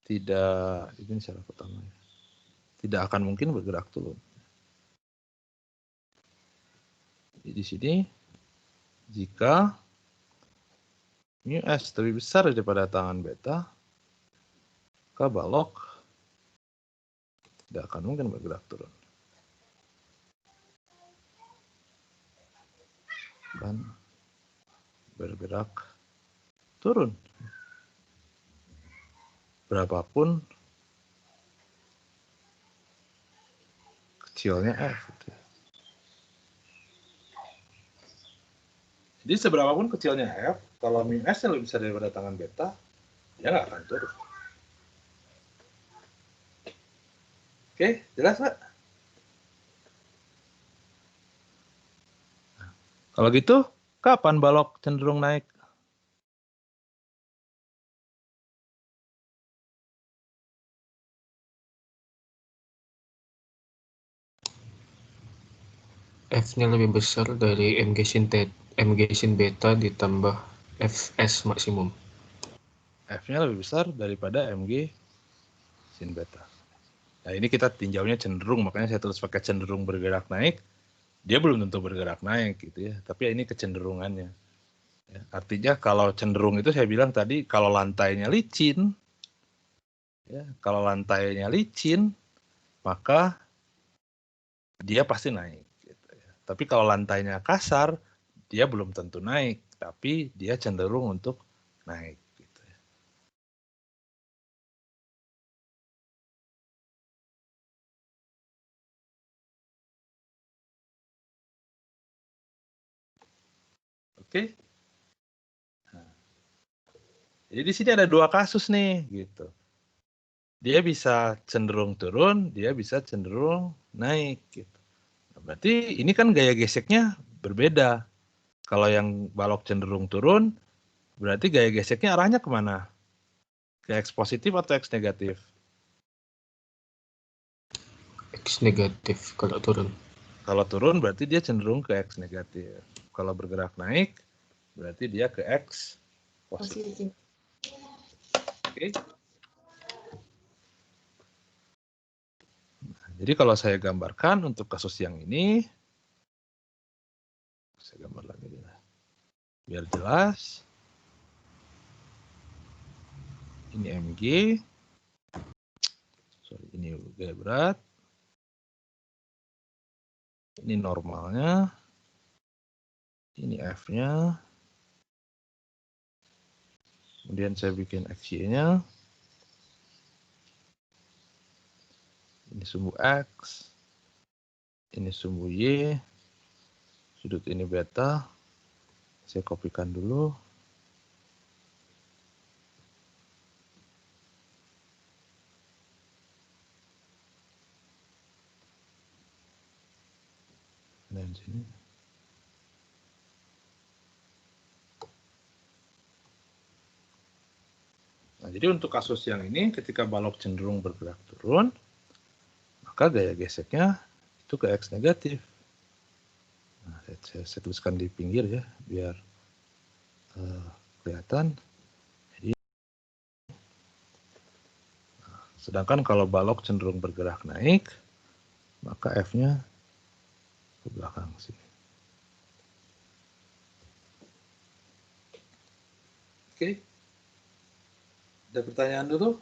Tidak, ini syarat pertamanya. Tidak akan mungkin bergerak turun. Jadi di sini jika mu S lebih besar daripada tangan beta, maka balok tidak akan mungkin bergerak turun. Dan bergerak turun. Berapapun kecilnya F. Jadi seberapapun kecilnya F, kalau mu S-nya lebih besar daripada tangan beta, dia nggak akan turun. Oke, jelas nggak? Kalau gitu, kapan balok cenderung naik? F-nya lebih besar dari mg sin beta ditambah Fs maksimum. F-nya lebih besar daripada mg sin beta. Nah ini kita tinjaunya cenderung, makanya saya tulis pakai cenderung bergerak naik. Dia belum tentu bergerak naik gitu ya, tapi ini kecenderungannya. Ya, artinya kalau cenderung itu saya bilang tadi, kalau lantainya licin, ya, kalau lantainya licin, maka dia pasti naik. Gitu ya. Tapi kalau lantainya kasar, dia belum tentu naik, tapi dia cenderung untuk naik. Gitu ya. Oke. Nah, jadi di sini ada dua kasus nih, gitu. Dia bisa cenderung turun, dia bisa cenderung naik. Gitu. Nah, berarti ini kan gaya geseknya berbeda. Kalau yang balok cenderung turun, berarti gaya geseknya arahnya kemana? Ke X positif atau X negatif? X negatif kalau turun. Kalau turun berarti dia cenderung ke X negatif. Kalau bergerak naik, berarti dia ke X positif. Oke. Nah, jadi kalau saya gambarkan untuk kasus yang ini, saya gambar lagi biar jelas. Ini mg, ini gaya berat, ini normalnya, ini F-nya, kemudian saya bikin XY-nya, Ini sumbu X. Ini sumbu Y. Sudut ini beta. Saya kopikan dulu. Dan sini. Nah, jadi untuk kasus yang ini, ketika balok cenderung bergerak turun, maka gaya geseknya itu ke X negatif. Nah, saya tuliskan di pinggir ya, biar kelihatan. Jadi, sedangkan kalau balok cenderung bergerak naik, maka F-nya ke belakang sini. Oke. Ada pertanyaan dulu?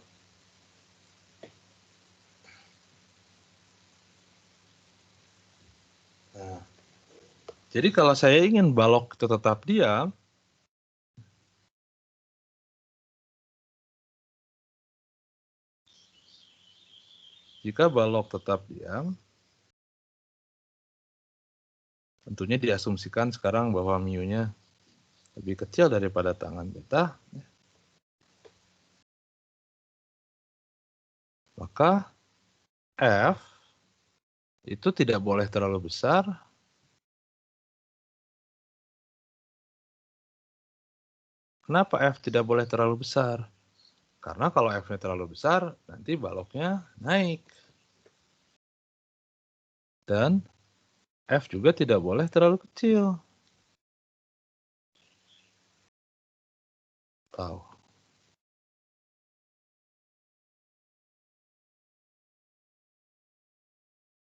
Nah, jadi kalau saya ingin balok itu tetap diam, jika balok tetap diam, tentunya diasumsikan sekarang bahwa mu-nya lebih kecil daripada tangan beta. Maka F itu tidak boleh terlalu besar. Kenapa F tidak boleh terlalu besar? Karena kalau F-nya terlalu besar, nanti baloknya naik. Dan F juga tidak boleh terlalu kecil. Tahu.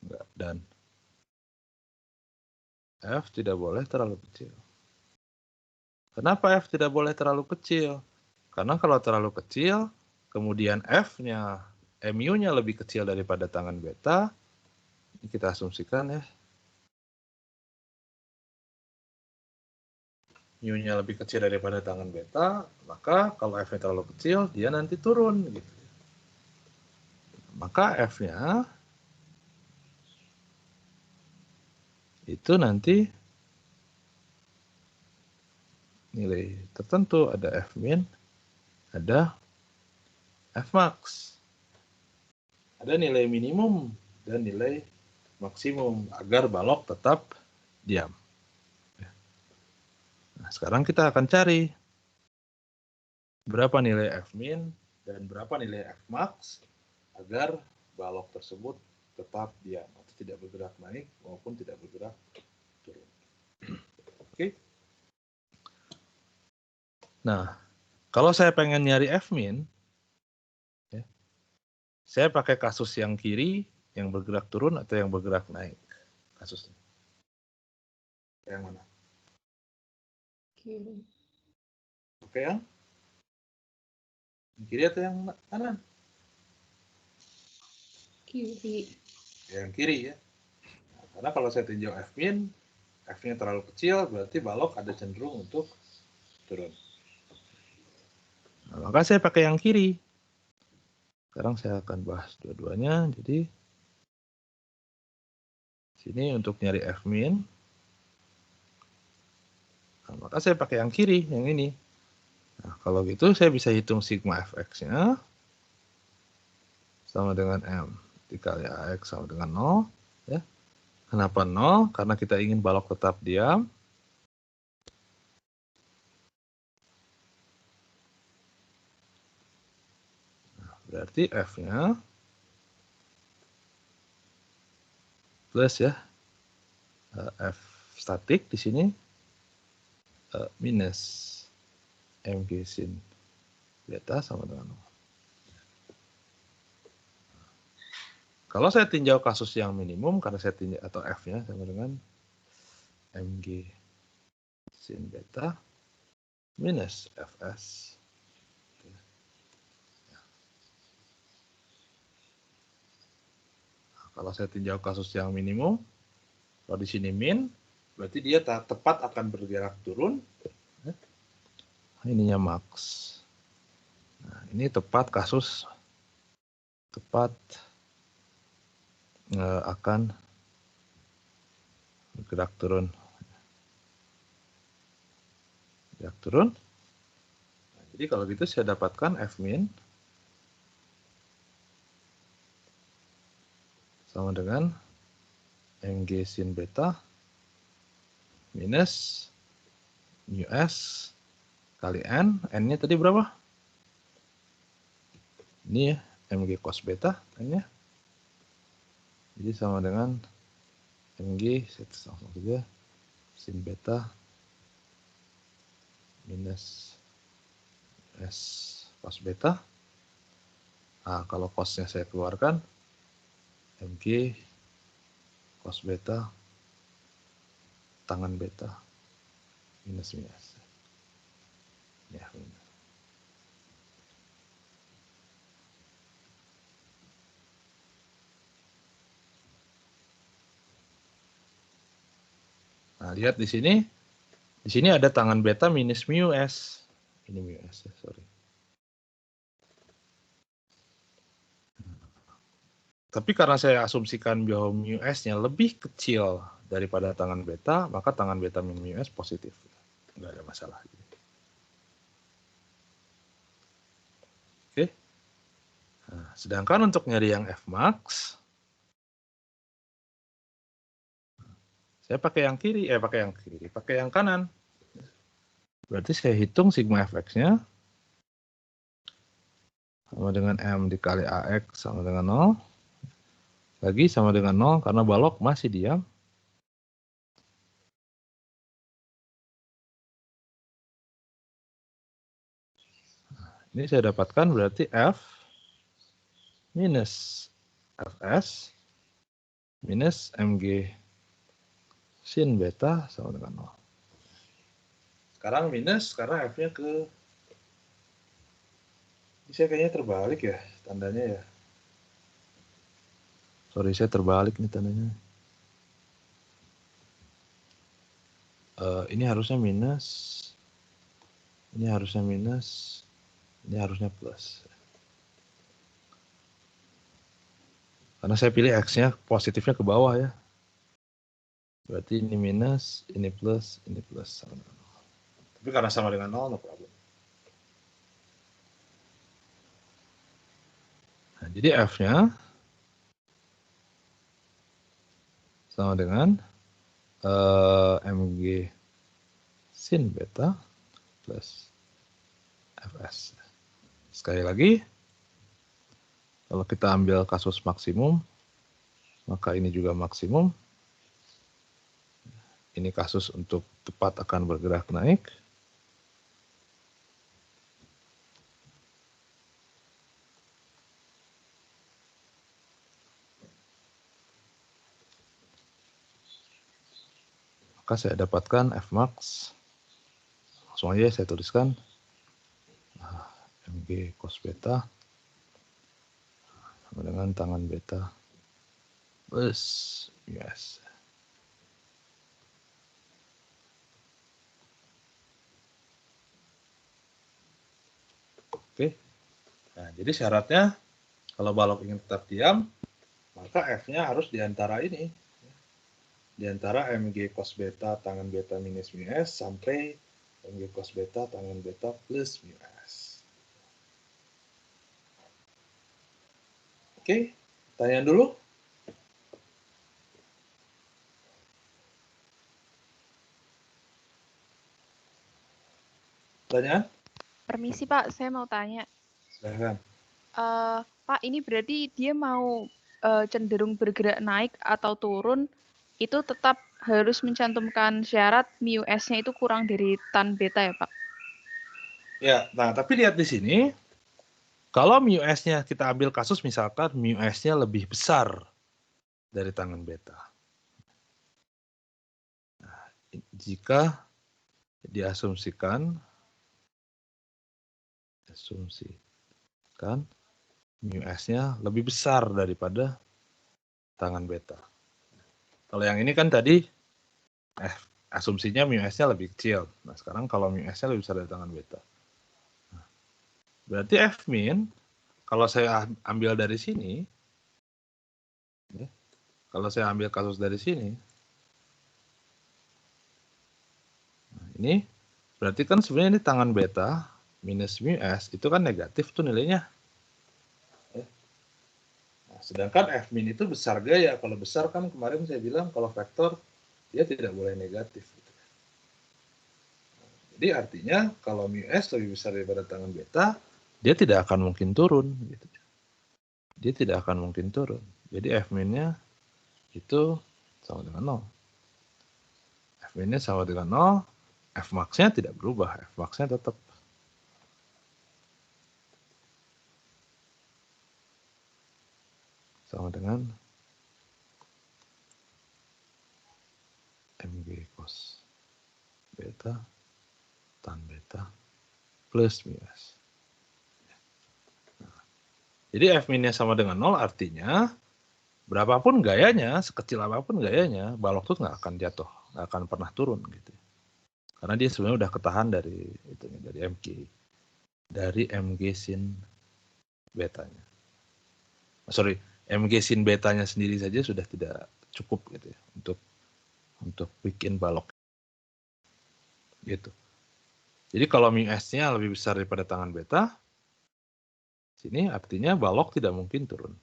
Enggak. Dan F tidak boleh terlalu kecil. Kenapa F tidak boleh terlalu kecil? Karena kalau terlalu kecil, kemudian F-nya, mu-nya lebih kecil daripada tangan beta, ini kita asumsikan ya. Mu-nya lebih kecil daripada tangan beta, maka kalau F-nya terlalu kecil, dia nanti turun. Gitu. Maka F-nya itu nanti nilai tertentu, ada F-min, ada F-max. Ada nilai minimum dan nilai maksimum agar balok tetap diam. Nah, sekarang kita akan cari berapa nilai F-min dan berapa nilai F-max agar balok tersebut tetap diam atau tidak bergerak naik maupun tidak bergerak turun. Oke. Nah, kalau saya pengen nyari F-min, ya, saya pakai kasus yang kiri yang bergerak turun atau yang bergerak naik kasusnya. Yang mana? Kiri. Oke, yang kiri atau yang kanan? Kiri. Yang kiri ya. Nah, karena kalau saya tinjau F-min, F-nya terlalu kecil, berarti balok ada cenderung untuk turun. Nah, maka saya pakai yang kiri. Sekarang saya akan bahas dua-duanya. Jadi, sini untuk nyari F-min. Nah, maka saya pakai yang kiri, yang ini. Nah, kalau gitu saya bisa hitung sigma Fx-nya sama dengan M dikali AX sama dengan 0. Ya. Kenapa 0? Karena kita ingin balok tetap diam. Nah, berarti F-nya plus ya, F statik di sini minus mg sin beta sama dengan 0. Kalau saya tinjau kasus yang minimum, karena saya tinjau atau F-nya sama dengan mg sin beta minus Fs. Nah, kalau saya tinjau kasus yang minimum, kalau di sini min, berarti dia tepat akan bergerak turun. Ininya max. Nah, ini tepat kasus tepat akan bergerak turun. Bergerak turun. Nah, jadi kalau gitu saya dapatkan F min sama dengan Mg sin beta minus mu S kali N. N-nya tadi berapa? Ini ya, Mg cos beta N-nya. Jadi sama dengan Mg sin beta minus S cos beta. Nah, kalau cosnya saya keluarkan, Mg cos beta tangan beta minus mu S. Ya, benar. Nah, lihat di sini. Di sini ada tangan beta minus mu S. Ini mu S, sorry. Tapi karena saya asumsikan bahwa mu S-nya lebih kecil daripada tangan beta, maka tangan beta min mu S positif. Nggak ada masalah. Oke. Nah, sedangkan untuk nyari yang Fmax, saya pakai yang kiri, pakai yang kanan. Berarti saya hitung sigma Fx-nya sama dengan M dikali AX sama dengan 0. Lagi sama dengan 0 karena balok masih diam. Ini saya dapatkan berarti F minus Fs minus Mg sin beta sama dengan 0. Sekarang minus karena F-nya ke... Ini saya kayaknya terbalik ya tandanya ya. Sorry, saya terbalik nih tandanya. Ini harusnya minus. Ini harusnya minus. Ini harusnya plus. Karena saya pilih X-nya positifnya ke bawah ya. Berarti ini minus, ini plus, ini plus. Tapi karena sama dengan 0, no problem. Nah, jadi F-nya sama dengan Mg sin beta plus Fs. Sekali lagi, kalau kita ambil kasus maksimum, maka ini juga maksimum. Ini kasus untuk tepat akan bergerak naik. Maka saya dapatkan Fmax. Langsung aja saya tuliskan. Mg cos beta sama dengan tangan beta plus US. Oke. Nah, jadi syaratnya kalau balok ingin tetap diam, maka F-nya harus di antara ini. Di antara Mg cos beta tangan beta minus mu S sampai Mg cos beta tangan beta plus mu S. Oke, tanya dulu. Pertanyaan? Permisi Pak, saya mau tanya. Silahkan. Pak, ini berarti dia mau cenderung bergerak naik atau turun, itu tetap harus mencantumkan syarat mu S-nya itu kurang dari tan beta ya Pak? Ya, nah tapi lihat di sini, kalau mu S-nya kita ambil kasus misalkan mu S-nya lebih besar dari tangan beta. Nah, jika diasumsikan mu S-nya lebih besar daripada tangan beta. Kalau yang ini kan tadi asumsinya mu S-nya lebih kecil. Nah, sekarang kalau mu S-nya lebih besar dari tangan beta. Nah, berarti F min, kalau saya ambil dari sini, ya, Kalau saya ambil kasus dari sini, nah, ini berarti kan sebenarnya ini tangan beta minus mu S itu kan negatif tuh nilainya. Nah, sedangkan F min itu besar gaya. Kalau besar kan kemarin saya bilang kalau vektor dia tidak boleh negatif. Jadi artinya kalau mu S lebih besar daripada tangan beta, dia tidak akan mungkin turun. Gitu. Dia tidak akan mungkin turun. Jadi F min-nya itu sama dengan 0. F min-nya sama dengan 0, F max-nya tidak berubah. F max-nya tetap. Sama dengan Mg cos beta tan beta plus mu S. Jadi F min-nya sama dengan 0 artinya berapapun gayanya, sekecil apapun gayanya, balok itu nggak akan jatuh, nggak akan pernah turun gitu. Karena dia sebenarnya udah ketahan dari itu, dari Mg sin betanya. Sorry, Mg sin betanya sendiri saja sudah tidak cukup gitu ya untuk bikin balok gitu. Jadi kalau mu S-nya lebih besar daripada tangan beta, sini artinya balok tidak mungkin turun.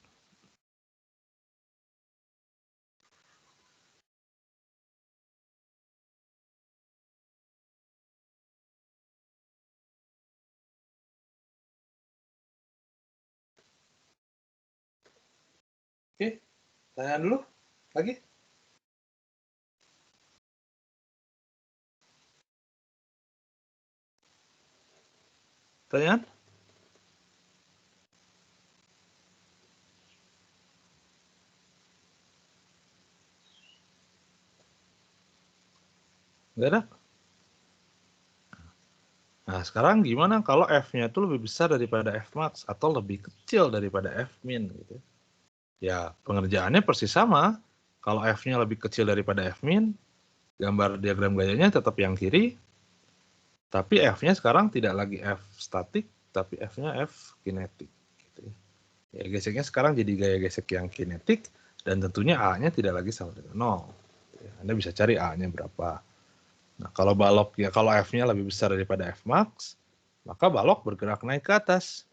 Oke, tanya dulu lagi. Pertanyaan? Nggak ada? Nah, sekarang gimana kalau F-nya itu lebih besar daripada F max atau lebih kecil daripada F min gitu. Ya, pengerjaannya persis sama. Kalau F-nya lebih kecil daripada F min, gambar diagram gayanya tetap yang kiri, tapi F-nya sekarang tidak lagi F statik, tapi F-nya F kinetik. Gitu. Ya, geseknya sekarang jadi gaya gesek yang kinetik, dan tentunya A-nya tidak lagi sama dengan 0. Anda bisa cari A-nya berapa. Nah, kalau balok ya kalau F-nya lebih besar daripada F max, maka balok bergerak naik ke atas.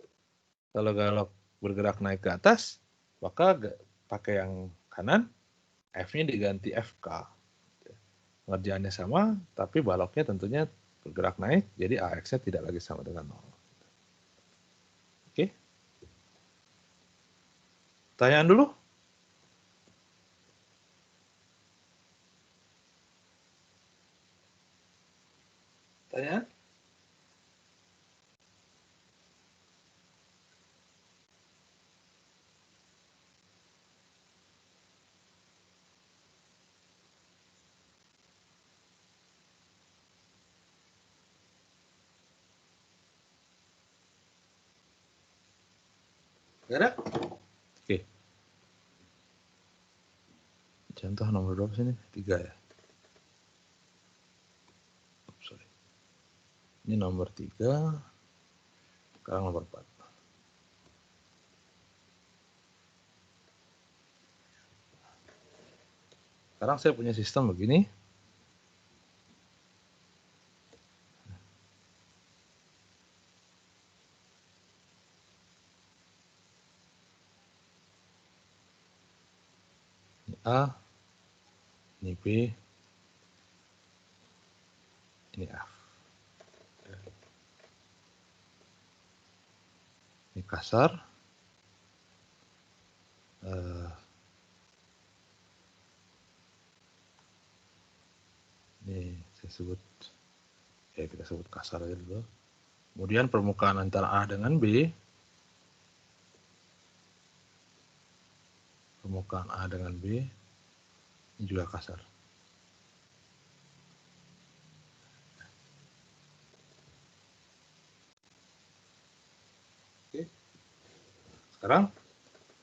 Kalau balok bergerak naik ke atas, maka pakai yang kanan, F-nya diganti FK. Pengerjaannya sama, tapi baloknya tentunya bergerak naik, jadi AX-nya tidak lagi sama dengan 0. Oke? Tanyaan dulu? Tanyaan? Gak ada? Oke. Contoh nomor berapa sini? 3 ya? Sorry. Ini nomor 3. Sekarang nomor 4. Sekarang saya punya sistem begini. Ini A, ini B, ini F. Ini kasar. Ini saya sebut, ya kita sebut kasar aja dulu. Kemudian permukaan antara A dengan B. Permukaan A dengan B ini juga kasar. Oke.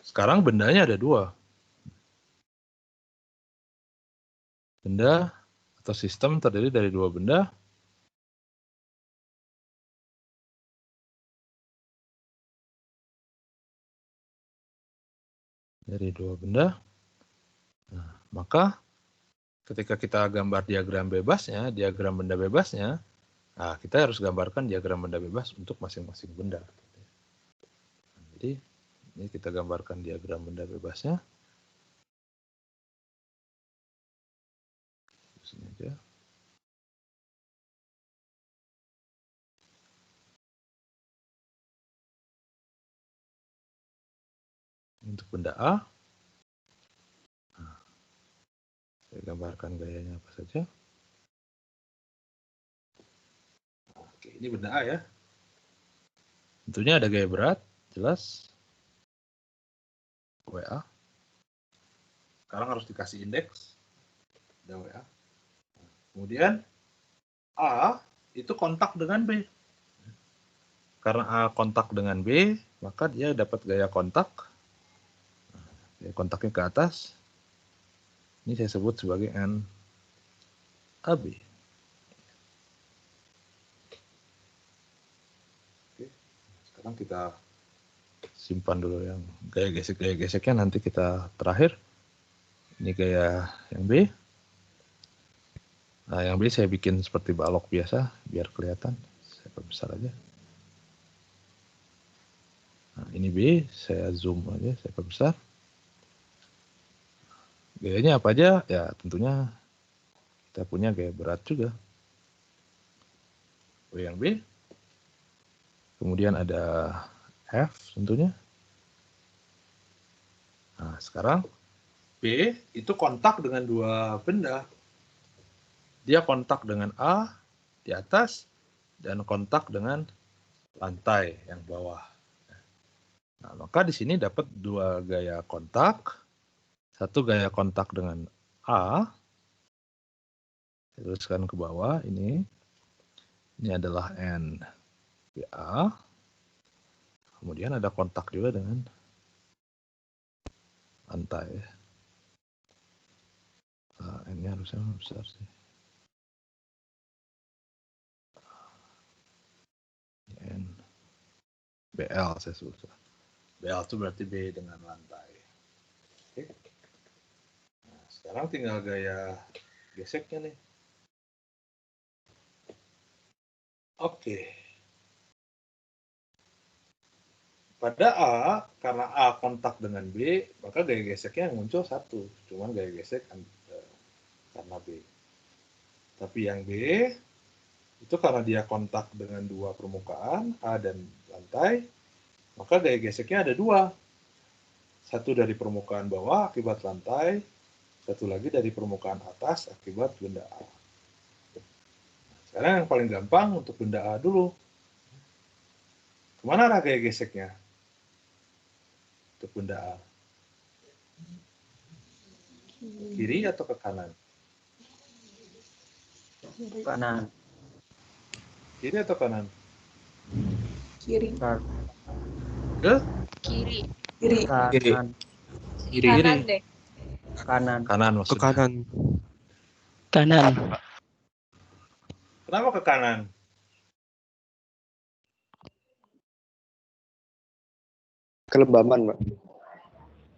Sekarang bendanya ada 2. Benda atau sistem terdiri dari 2 benda. Dari 2 benda. Nah, maka ketika kita gambar diagram bebasnya, diagram benda bebasnya, nah kita harus gambarkan diagram benda bebas untuk masing-masing benda. Jadi ini kita gambarkan diagram benda bebasnya. Di sini aja. Untuk benda A, nah, saya gambarkan gayanya apa saja. Oke, ini benda A ya. Tentunya ada gaya berat, jelas. WA. Sekarang harus dikasih indeks. Ada WA. Kemudian A itu kontak dengan B. Karena A kontak dengan B, maka dia dapat gaya kontak. Gaya kontaknya ke atas. Ini saya sebut sebagai NAB. Oke. Sekarang kita simpan dulu yang gaya geseknya nanti kita terakhir. Ini gaya yang B. Nah, yang B saya bikin seperti balok biasa biar kelihatan. Saya perbesar aja. Nah, ini B, saya zoom aja, saya perbesar. Gayanya apa aja? Ya, tentunya kita punya gaya berat juga. W yang B. Kemudian ada F tentunya. Nah, sekarang B itu kontak dengan dua benda. Dia kontak dengan A di atas dan kontak dengan lantai yang bawah. Nah, maka di sini dapat dua gaya kontak. Satu gaya kontak dengan A. Teruskan ke bawah ini. Ini adalah NBA. Kemudian ada kontak juga dengan lantai. Ini harusnya besar sih. BL saya sebut. BL itu berarti B dengan lantai. Oke. Nah, sekarang tinggal gaya geseknya nih. Oke. Pada A, karena A kontak dengan B, maka gaya geseknya yang muncul satu. Cuman gaya gesek karena B. Tapi yang B, itu karena dia kontak dengan dua permukaan, A dan lantai, maka gaya geseknya ada dua. Satu dari permukaan bawah akibat lantai, satu lagi dari permukaan atas akibat benda A. Sekarang yang paling gampang untuk benda A dulu. Kemana arah gaya geseknya? Untuk benda A. Kiri atau ke kanan? Kanan. Kiri atau kanan? Kiri. Ke? Kiri. Kiri. Kanan. Kiri. Kanan deh. Kanan. Kanan Ke maksudnya. kanan. Kanan. Kenapa ke kanan? Kelembaman, Pak.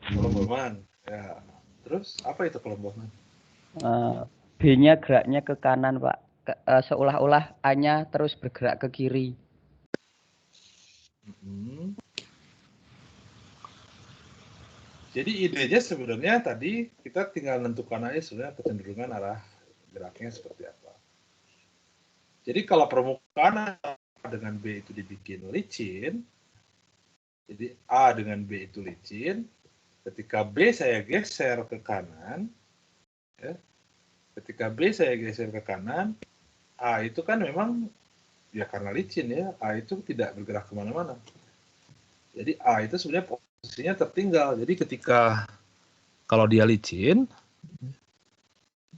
Kelomboman. Ya. Terus apa itu kelomboman? B-nya geraknya ke kanan, Pak. Seolah-olah A-nya terus bergerak ke kiri. Jadi idenya sebenarnya tadi kita tinggal menentukan aja sebenarnya kecenderungan arah geraknya seperti apa. Jadi kalau permukaan A dengan B itu dibikin licin, jadi A dengan B itu licin, ketika B saya geser ke kanan, ya, ketika B saya geser ke kanan, A itu kan memang ya karena licin ya, A itu tidak bergerak kemana-mana. Jadi A itu sebenarnya posisinya tertinggal. Jadi ketika kalau dia licin,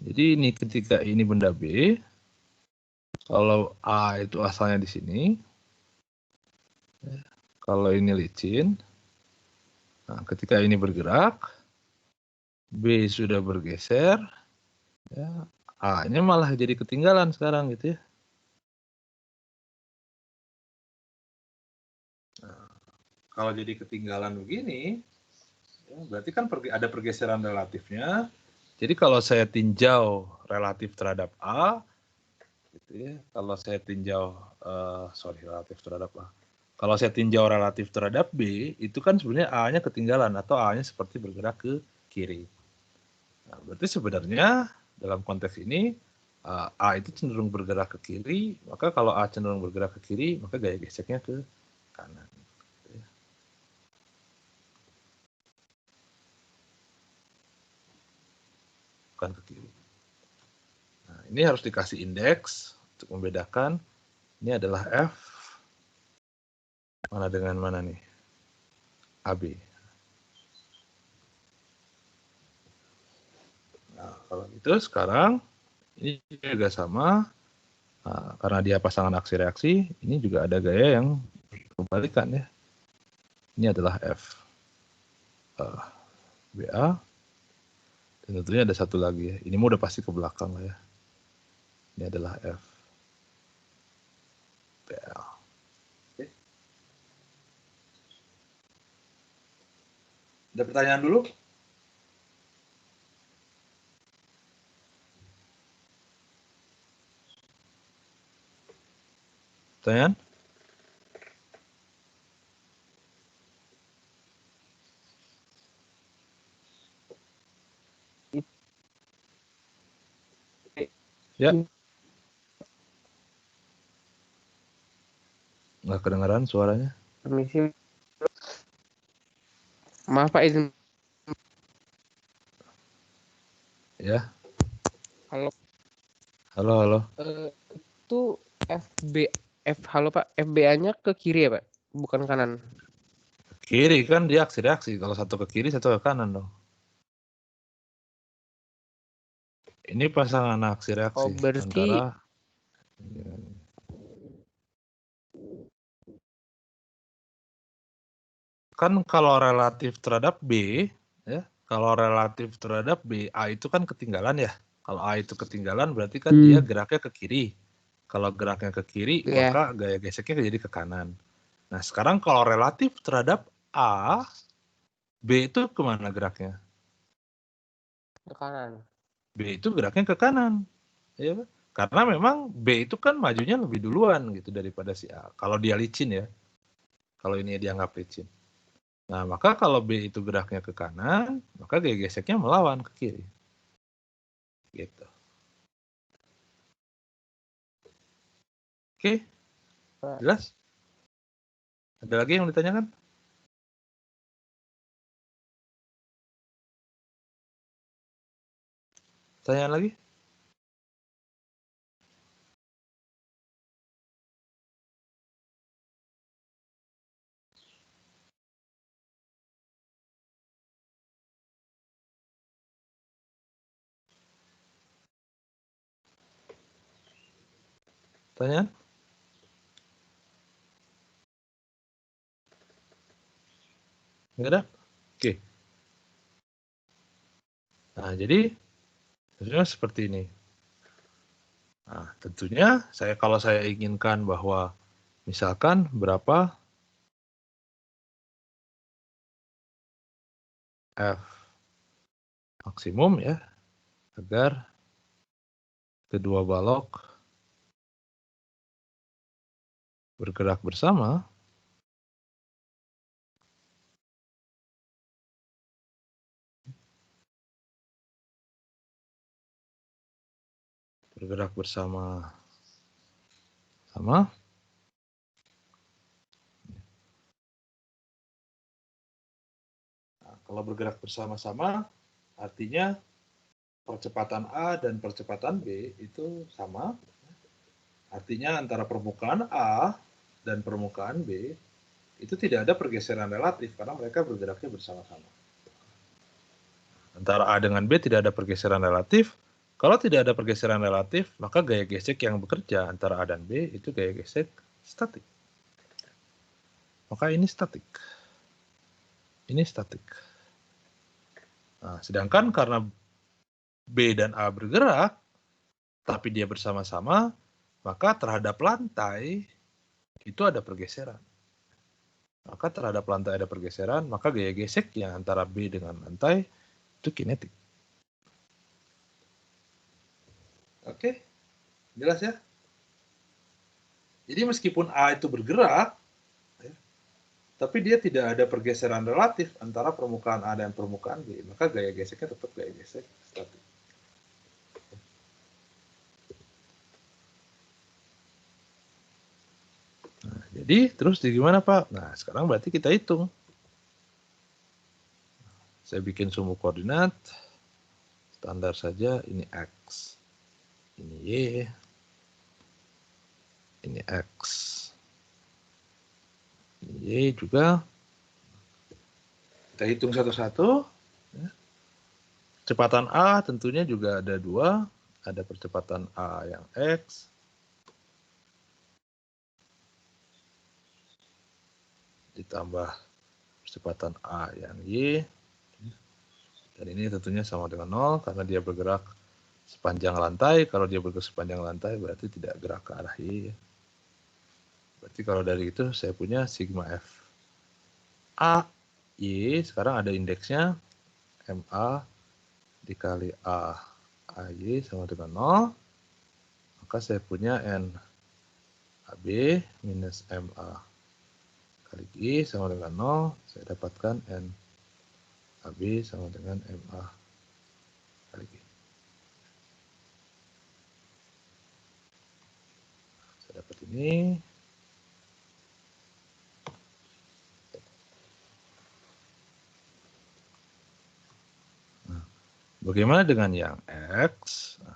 jadi ini ketika ini benda B, kalau A itu asalnya di sini, kalau ini licin, nah ketika ini bergerak, B sudah bergeser, ya, A-nya malah jadi ketinggalan sekarang gitu ya. Nah, kalau jadi ketinggalan begini, Ya, berarti kan ada pergeseran relatifnya. Jadi kalau saya tinjau relatif terhadap A, gitu ya. Kalau saya tinjau, relatif terhadap A. Kalau saya tinjau relatif terhadap B, itu kan sebenarnya A-nya ketinggalan atau A-nya seperti bergerak ke kiri. Nah, berarti sebenarnya dalam konteks ini A itu cenderung bergerak ke kiri, maka kalau A cenderung bergerak ke kiri, maka gaya geseknya ke kanan. Bukan ke kiri. Nah, ini harus dikasih indeks untuk membedakan. Ini adalah F. Mana dengan mana nih? AB. Nah, kalau gitu sekarang ini juga sama. Nah, karena dia pasangan aksi reaksi, ini juga ada gaya yang kebalikan ya. Ini adalah F. BA. Dan tentunya ada satu lagi ya. Ini mau udah pasti ke belakang lah ya. Ini adalah F. BL. Oke. Ada pertanyaan dulu? Pertanyaan? Ya. Nggak kedengaran suaranya. Permisi. Maaf Pak, izin. Ya. Halo. Halo. Itu halo Pak, FBA-nya ke kiri ya Pak, bukan kanan. Kiri kan dia aksi reaksi. Kalau satu ke kiri, satu ke kanan dong. Ini pasangan aksi reaksi. Oh, berarti antara kan kalau relatif terhadap B, ya, kalau relatif terhadap B, A itu kan ketinggalan ya. Kalau A itu ketinggalan berarti kan dia geraknya ke kiri. Kalau geraknya ke kiri, maka gaya geseknya jadi ke kanan. Nah, sekarang kalau relatif terhadap A, B itu kemana geraknya? ke kanan. B itu geraknya ke kanan. Ya, karena memang B itu kan majunya lebih duluan gitu daripada si A. Kalau dia licin ya. Kalau ini dianggap licin. Nah, maka kalau B itu geraknya ke kanan, maka gaya geseknya melawan ke kiri. Gitu. Oke. Jelas? Ada lagi yang ditanyakan? Pertanyaan lagi? Pertanyaan? Enggak ada? Oke. Nah, jadi sebenarnya seperti ini. Nah, tentunya kalau saya inginkan bahwa misalkan berapa F maksimum ya, agar kedua balok bergerak bersama, sama. Nah, kalau bergerak bersama-sama, artinya percepatan A dan percepatan B itu sama. Artinya antara permukaan A dan permukaan B itu tidak ada pergeseran relatif karena mereka bergeraknya bersama-sama. Antara A dengan B tidak ada pergeseran relatif. Kalau tidak ada pergeseran relatif, maka gaya gesek yang bekerja antara A dan B itu gaya gesek statik. Maka ini statik. Ini statik. Nah, sedangkan karena B dan A bergerak, tapi dia bersama-sama, maka terhadap lantai itu ada pergeseran. maka terhadap lantai ada pergeseran, maka gaya gesek yang antara B dengan lantai itu kinetik. Oke, jelas ya? Jadi meskipun A itu bergerak, ya, tapi dia tidak ada pergeseran relatif antara permukaan A dan permukaan B, maka gaya geseknya tetap gaya gesek statik. Nah, jadi terus gimana Pak? Nah, sekarang berarti kita hitung. Saya bikin sumbu koordinat, standar saja, ini X, ini Y, ini X, ini Y juga. Kita hitung satu-satu. Kecepatan A tentunya juga ada dua, ada percepatan A yang X, ditambah percepatan A yang Y, dan ini tentunya sama dengan 0 karena dia bergerak sepanjang lantai. Kalau dia bergerak sepanjang lantai berarti tidak gerak ke arah Y. Berarti kalau dari itu saya punya sigma F A Y, sekarang ada indeksnya MA dikali A AY sama dengan 0, maka saya punya N AB minus MA kali G sama dengan 0, saya dapatkan N AB sama dengan MA kali G. Saya dapat ini. Nah, bagaimana dengan yang X? Nah,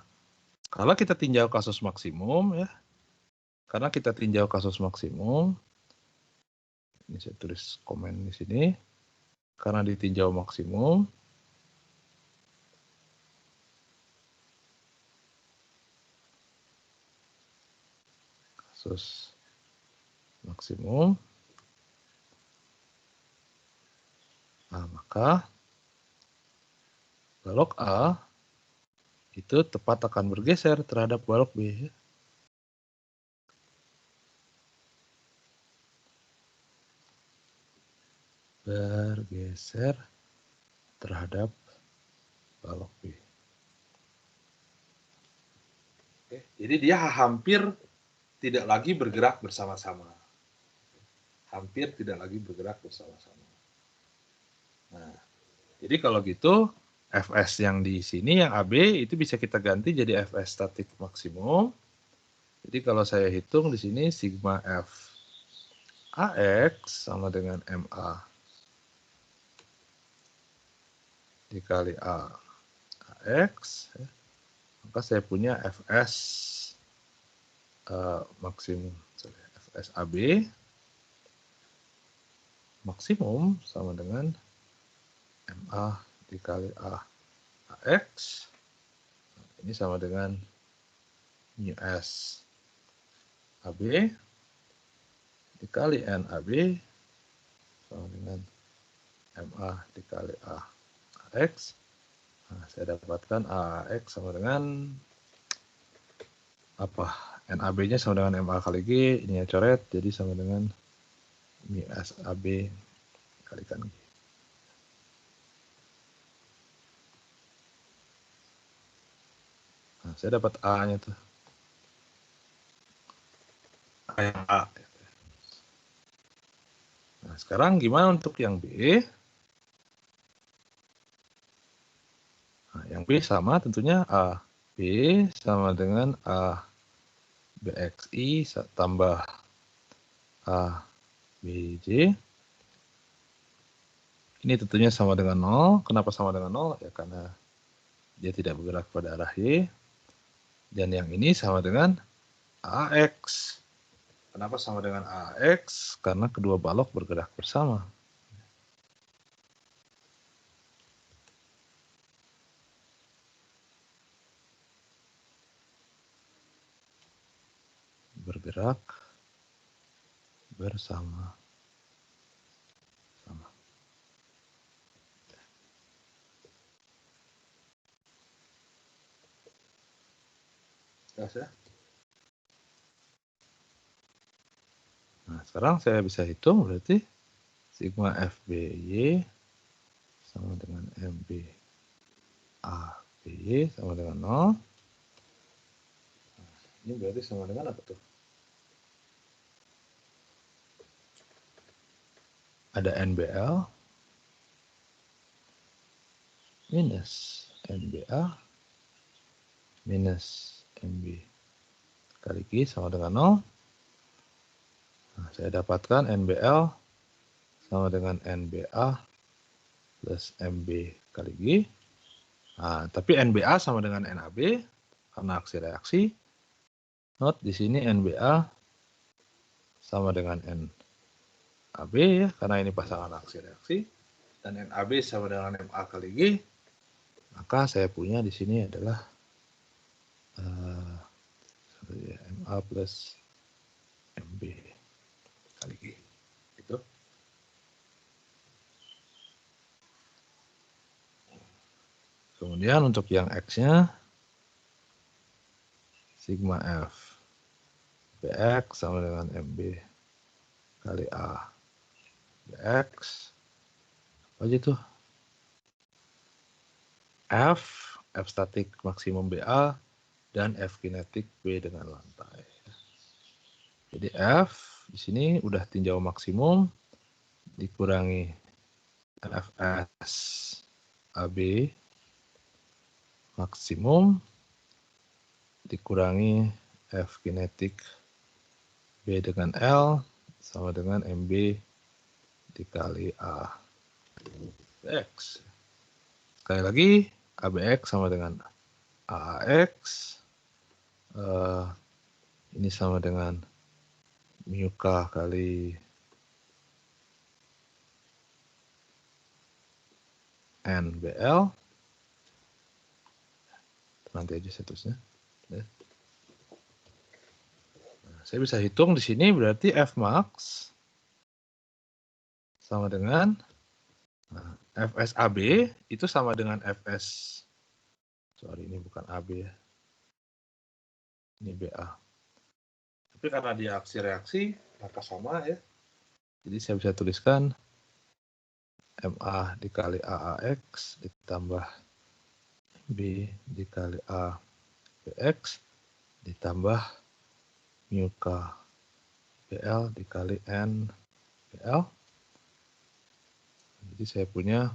kalau kita tinjau kasus maksimum ya, karena kita tinjau kasus maksimum, ini saya tulis komen di sini, karena ditinjau maksimum, kasus maksimum, nah maka balok A itu tepat akan bergeser terhadap balok B. Bergeser terhadap balok B. Oke, jadi dia hampir tidak lagi bergerak bersama-sama. Hampir tidak lagi bergerak bersama-sama. Nah, jadi kalau gitu Fs yang di sini yang AB itu bisa kita ganti jadi Fs statik maksimum. Jadi kalau saya hitung di sini sigma F AX sama dengan MA dikali A AX, ya. Maka saya punya Fs maksimum, Fs AB maksimum sama dengan MA dikali A AX, ini sama dengan mu S AB dikali N AB sama dengan MA dikali A AX. Nah, saya dapatkan AX sama dengan apa? NAB-nya sama dengan MA kali G, ini yang coret, jadi sama dengan mu S AB kalikan G. Nah, saya dapat A-nya tuh. A yang A. Nah, sekarang gimana untuk yang B? Nah, yang B sama tentunya A. B sama dengan A BXI tambah A BJ. Ini tentunya sama dengan 0. Kenapa sama dengan 0? Ya karena dia tidak bergerak pada arah Y. Dan yang ini sama dengan AX. Kenapa sama dengan AX? Karena kedua balok bergerak bersama. Bergerak bersama. Ya. Nah, sekarang saya bisa hitung berarti sigma FBY sama dengan MB ABY sama dengan 0. Ini berarti sama dengan apa tuh? Ada NBL minus NBA minus MB kali G sama dengan 0. Nah, saya dapatkan NBL sama dengan NBA plus MB kali G. Nah, tapi NBA sama dengan NAB karena aksi reaksi. Note di sini NBA sama dengan NAB ya, karena ini pasangan aksi reaksi. Dan NAB sama dengan MA kali G. Maka saya punya di sini adalah MA plus MB kali G. Gitu. Kemudian untuk yang X-nya, sigma F BX sama dengan MB kali A BX. Apa aja tuh? F statik maksimum BA, dan F kinetik B dengan lantai. Jadi F di sini udah tinjau maksimum dikurangi FS AB maksimum dikurangi F kinetik B dengan L sama dengan MB dikali A X. Sekali lagi ABX sama dengan AAX. Ini sama dengan mu K kali NBL. Nanti aja seterusnya. Nah, saya bisa hitung di sini berarti F max sama dengan Fs AB itu sama dengan Fs. Sorry, ini bukan AB ya. Ini BA. Tapi karena dia aksi reaksi, maka sama ya. Jadi saya bisa tuliskan MA dikali AAX ditambah B dikali A BX ditambah mu K BL dikali N BL. Jadi saya punya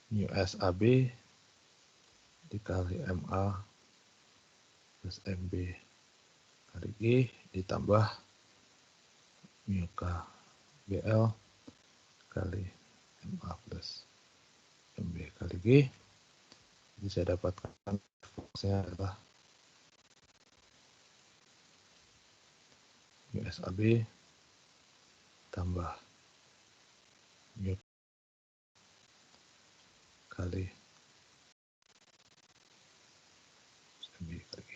mu S AB dikali MA plus MB kali G ditambah mu K BL kali MA plus MB kali G. Jadi saya dapatkan fokusnya adalah mu SAB tambah mu kali MB kali G.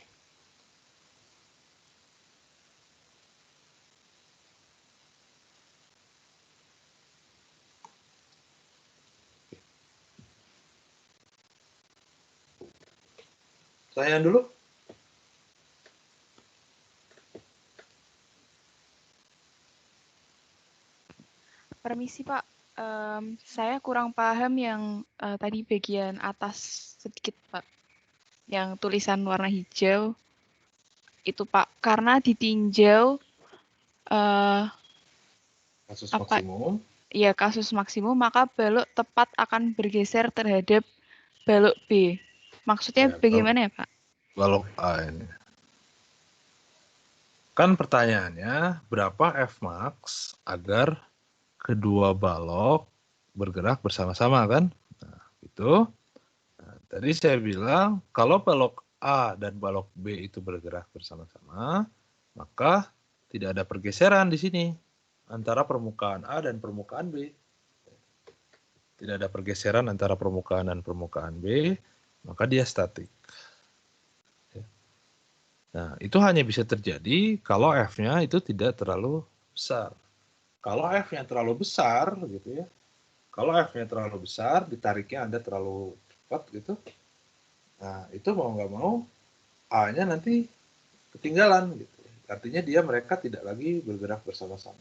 Pertanyaan dulu. Permisi Pak, saya kurang paham yang tadi bagian atas sedikit Pak, yang tulisan warna hijau itu Pak, karena ditinjau Kasus maksimum. Ya kasus maksimum, maka balok tepat akan bergeser terhadap balok B. Maksudnya Ya, bagaimana ya Pak? Balok A ini. Kan pertanyaannya berapa F max agar kedua balok bergerak bersama-sama kan? Nah, itu. Nah, tadi saya bilang kalau balok A dan balok B itu bergerak bersama-sama, maka tidak ada pergeseran di sini antara permukaan A dan permukaan B. Tidak ada pergeseran antara permukaan dan permukaan B, maka dia statik. Nah, itu hanya bisa terjadi kalau F-nya itu tidak terlalu besar. Kalau F-nya terlalu besar, gitu ya. Kalau F-nya terlalu besar, ditariknya Anda terlalu cepat, gitu. Nah, itu mau nggak mau, A-nya nanti ketinggalan, gitu. Artinya mereka tidak lagi bergerak bersama-sama.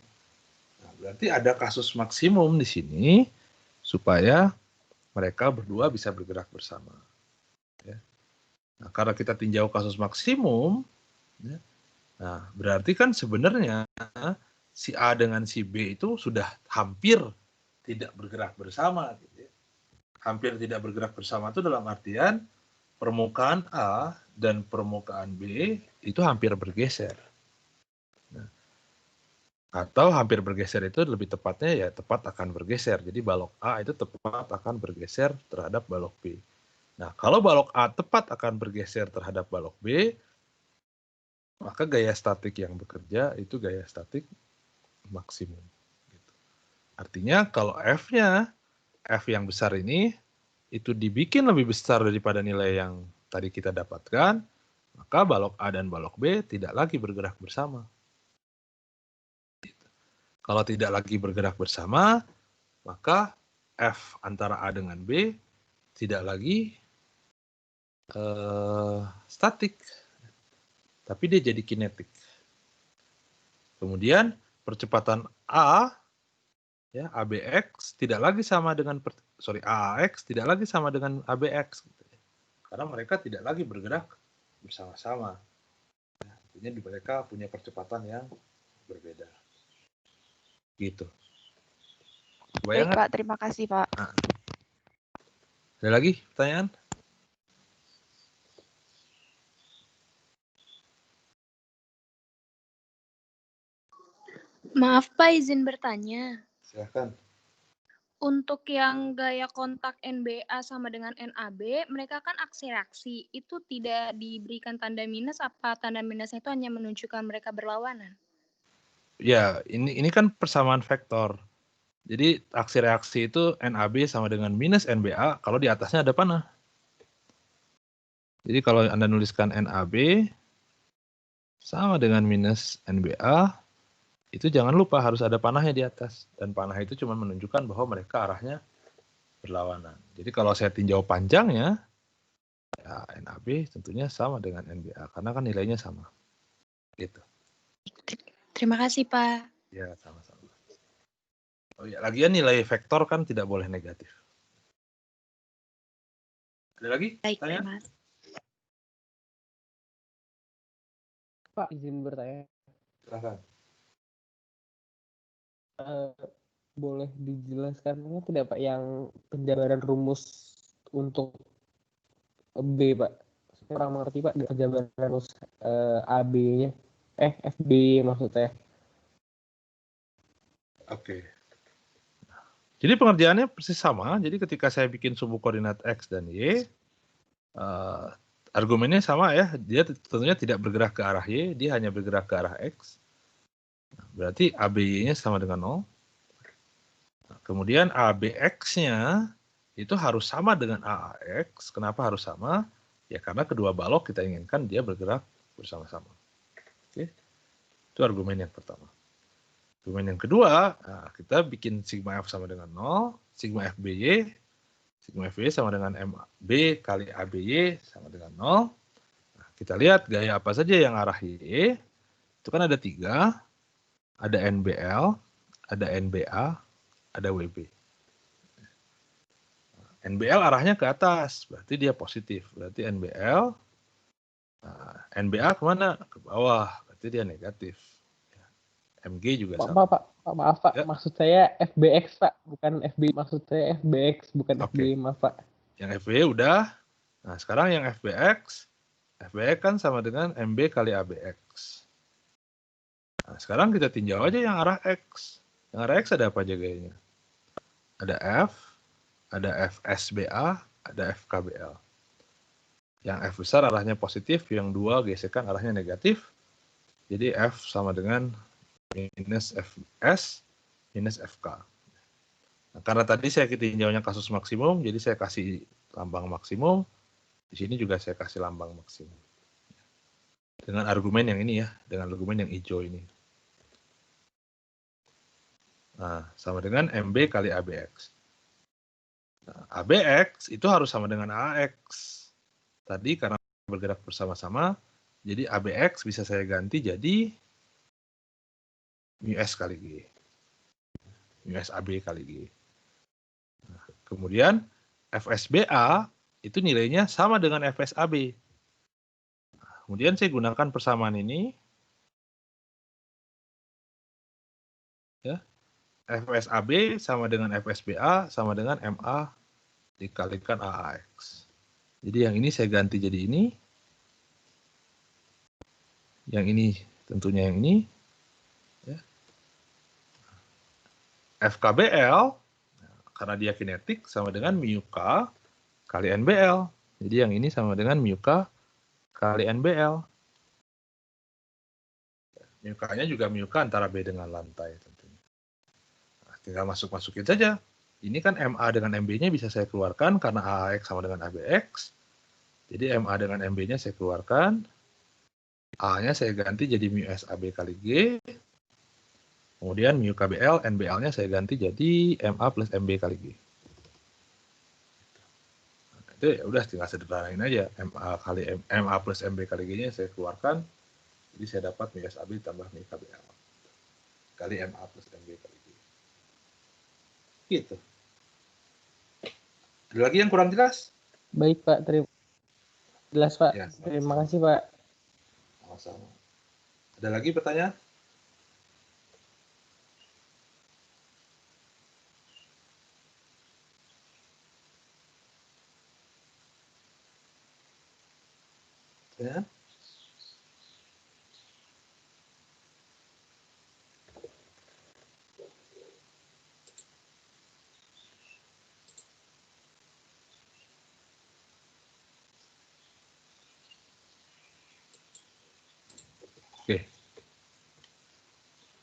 Nah, berarti ada kasus maksimum di sini supaya mereka berdua bisa bergerak bersama. Ya. Nah, karena kita tinjau kasus maksimum, ya, nah berarti kan sebenarnya si A dengan si B itu sudah hampir tidak bergerak bersama. Gitu ya. Hampir tidak bergerak bersama itu dalam artian permukaan A dan permukaan B itu hampir bergeser. Nah, atau hampir bergeser itu lebih tepatnya ya tepat akan bergeser. Jadi balok A itu tepat akan bergeser terhadap balok B. Nah, kalau balok A tepat akan bergeser terhadap balok B, maka gaya statik yang bekerja itu gaya statik maksimum. Gitu. Artinya kalau F-nya, F yang besar ini, itu dibikin lebih besar daripada nilai yang tadi kita dapatkan, maka balok A dan balok B tidak lagi bergerak bersama. Kalau tidak lagi bergerak bersama, maka F antara A dengan B tidak lagi statik, tapi dia jadi kinetik. Kemudian percepatan A, ya ABX tidak lagi sama dengan AAX tidak lagi sama dengan ABX, gitu ya. Karena mereka tidak lagi bergerak bersama-sama. Artinya mereka punya percepatan yang berbeda. Gitu. Baik, Pak. Terima kasih, Pak. Nah. Ada lagi pertanyaan? Maaf Pak, izin bertanya. Silakan. Untuk yang gaya kontak NBA sama dengan NAB, mereka kan aksi reaksi. Itu tidak diberikan tanda minus, apa tanda minusnya itu hanya menunjukkan mereka berlawanan? Ya, ini kan persamaan vektor. Jadi aksi reaksi itu NAB sama dengan minus NBA kalau di atasnya ada panah. Jadi kalau Anda nuliskan NAB sama dengan minus NBA, itu jangan lupa harus ada panahnya di atas. Dan panah itu cuma menunjukkan bahwa mereka arahnya berlawanan. Jadi kalau saya tinjau panjangnya, ya NAB tentunya sama dengan NBA karena kan nilainya sama. Gitu. Terima kasih Pak. Ya, sama-sama. Oh ya, lagian nilai vektor kan tidak boleh negatif. Ada lagi? Baik, tanya? terima kasih. Pak, izin bertanya. Silakan. Boleh dijelaskan tidak Pak yang penjabaran rumus untuk B Pak? Saya kurang mengerti Pak penjabaran rumus AB-nya. FB maksudnya. Oke. Jadi pengerjaannya persis sama. Jadi ketika saya bikin sumbu koordinat X dan Y, argumennya sama ya. Dia tentunya tidak bergerak ke arah Y, dia hanya bergerak ke arah X. Berarti ABY-nya sama dengan 0. Nah, kemudian ABX-nya itu harus sama dengan AAX. Kenapa harus sama? Ya karena kedua balok kita inginkan dia bergerak bersama-sama. Oke. Itu argumen yang pertama. Argumen yang kedua, nah, kita bikin sigma F sama dengan 0, sigma FBY sama dengan MB kali ABY sama dengan 0. Nah, kita lihat gaya apa saja yang arah Y. Itu kan ada 3, ada NBL, ada NBA, ada WB. NBL arahnya ke atas, berarti dia positif. Berarti NBL, nah, NBA kemana? Ke bawah, berarti dia negatif. MG juga sama. Pak, maaf Pak, ya. Maksud saya FBX Pak, bukan FB. Maksud saya FBX, bukan FB, maaf Pak. Yang FB udah. Nah sekarang yang FBX kan sama dengan MB kali ABX. Nah sekarang kita tinjau aja yang arah X. Yang arah X ada apa aja gayanya? Ada F, ada FSBA, ada FKBL. Yang F besar arahnya positif, yang 2 gesekan arahnya negatif. Jadi F sama dengan minus Fs minus Fk. Nah, karena tadi saya tinjaunya kasus maksimum, jadi saya kasih lambang maksimum. Di sini juga saya kasih lambang maksimum. Dengan argumen yang ini ya, dengan argumen yang hijau ini. Nah, sama dengan MB kali ABX. Nah, ABX itu harus sama dengan AX. Tadi karena bergerak bersama-sama, jadi ABX bisa saya ganti jadi μS kali G. Minus AB kali G. Nah, kemudian FSBA itu nilainya sama dengan FSAB. Kemudian saya gunakan persamaan ini. Ya. FSAB sama dengan FSBA sama dengan MA dikalikan AAX. Jadi yang ini saya ganti jadi ini. Yang ini tentunya yang ini. Ya. FKBL, karena dia kinetik, sama dengan mu K kali NBL. Jadi yang ini sama dengan mu K kali NBL. Mu K-nya juga mu K antara B dengan lantai tentunya. Nah, tinggal masuk-masukin saja. Ini kan MA dengan MB-nya bisa saya keluarkan karena AX sama dengan ABX. Jadi MA dengan MB-nya saya keluarkan. A-nya saya ganti jadi mu SAB kali G. Kemudian mu KBL, NBL-nya saya ganti jadi MA plus MB kali G. Nah, itu ya udah tinggal sederhanain aja. MA plus MB kali G-nya saya keluarkan. Jadi saya dapat mu SAB tambah mu KBL. Kali MA plus MB kali G. Gitu. Ada lagi yang kurang jelas? Baik Pak, jelas Pak. Ya, Terima kasih Pak. Sama-sama. Ada lagi pertanyaan? Ya. Oke.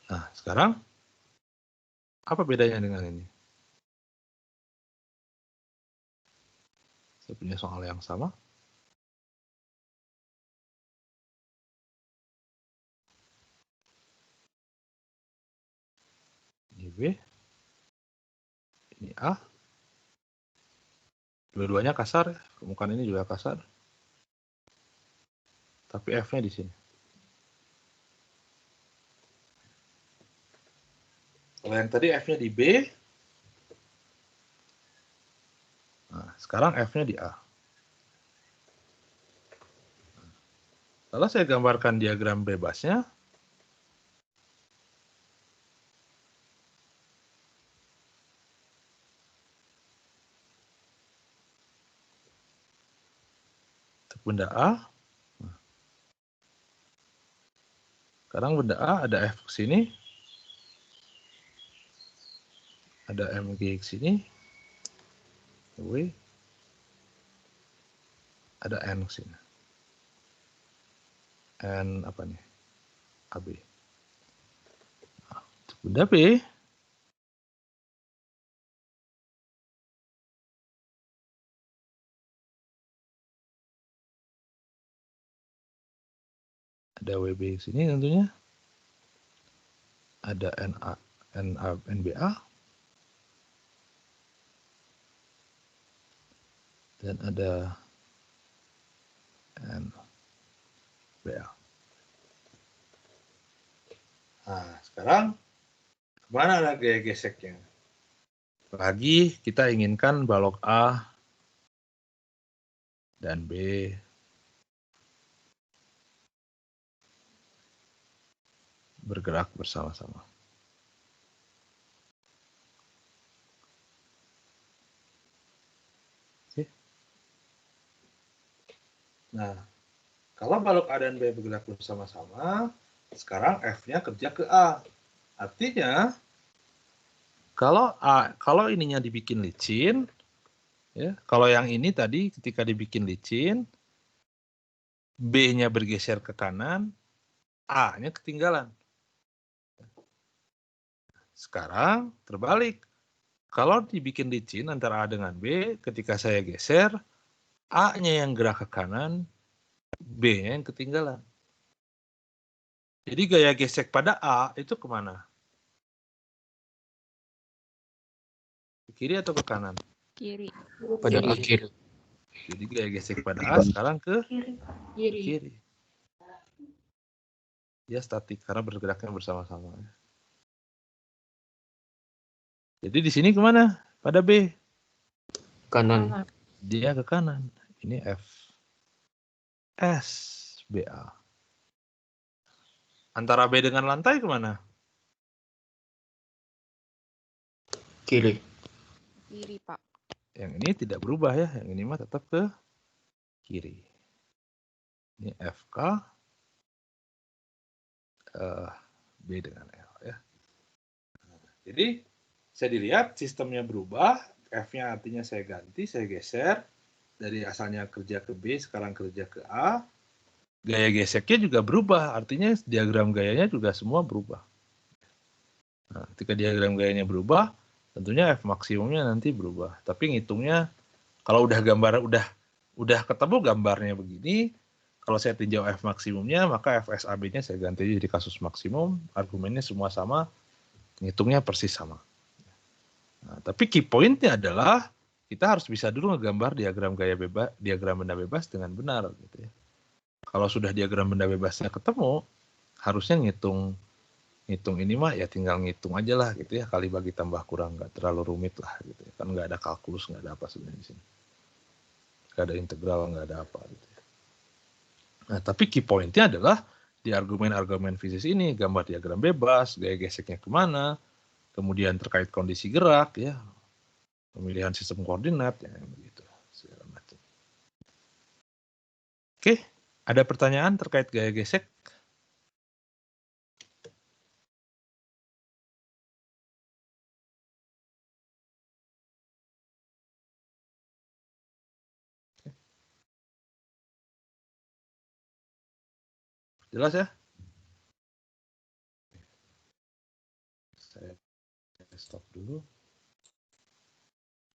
Nah, sekarang apa bedanya dengan ini? Saya punya soal yang sama. Ini B. Ini A. Dua-duanya kasar. Permukaan ini juga kasar. Tapi F-nya di sini. Kalau yang tadi F-nya di B. Nah, sekarang F-nya di A. Kalau saya gambarkan diagram bebasnya, untuk benda A, sekarang benda A ada F ke sini, ada MG ke sini, W, ada N ke sini. N apa nih? AB. Nah, untuk benda B, ada WB ke sini tentunya. Ada NBA. Dan ada NBL. Nah, sekarang mana ada gaya geseknya? Lagi kita inginkan balok A dan B bergerak bersama-sama. Oke. Nah, kalau balok A dan B bergerak bersama-sama, sekarang F-nya kerja ke A. Artinya, kalau ininya dibikin licin, ya, kalau yang ini tadi ketika dibikin licin, B-nya bergeser ke kanan, A-nya ketinggalan. Sekarang terbalik. Kalau dibikin licin antara A dengan B, ketika saya geser, A-nya yang gerak ke kanan, B-nya yang ketinggalan. Jadi gaya gesek pada A itu kemana? Ke kiri atau ke kanan? Kiri. Pada akhir. Jadi gaya gesek pada A sekarang ke kiri. Dia statik karena bergeraknya bersama-sama. Jadi di sini kemana? Pada B. Kanan. Dia ke kanan. Ini F. S. BA. Antara B dengan lantai kemana? Kiri. Kiri, Pak. Yang ini tidak berubah ya. Yang ini mah tetap ke kiri. Ini FK. B dengan L ya. Jadi saya dilihat sistemnya berubah. F-nya artinya saya ganti, saya geser. Dari asalnya kerja ke B, sekarang kerja ke A. Gaya geseknya juga berubah. Artinya diagram gayanya juga semua berubah. Nah, ketika diagram gayanya berubah, tentunya F maksimumnya nanti berubah. Tapi ngitungnya kalau udah gambar udah ketemu gambarnya begini, kalau saya tinjau F maksimumnya, maka FSAB-nya saya ganti jadi kasus maksimum, argumennya semua sama, ngitungnya persis sama. Nah, tapi key point-nya adalah kita harus bisa dulu ngegambar diagram gaya bebas, diagram benda bebas dengan benar gitu ya. Kalau sudah diagram benda bebasnya ketemu, harusnya ngitung ini mah ya tinggal ngitung aja lah gitu ya, kali bagi tambah kurang, nggak terlalu rumit lah gitu ya. Kan nggak ada kalkulus, nggak ada apa sebenarnya di sini, nggak ada integral, nggak ada apa gitu ya. Nah tapi key point-nya adalah di argumen-argumen fisis ini, gambar diagram bebas, gaya geseknya kemana, kemudian terkait kondisi gerak ya, pemilihan sistem koordinat ya begitu segala macam. Oke, ada pertanyaan terkait gaya gesek? Jelas ya? Saya stop dulu.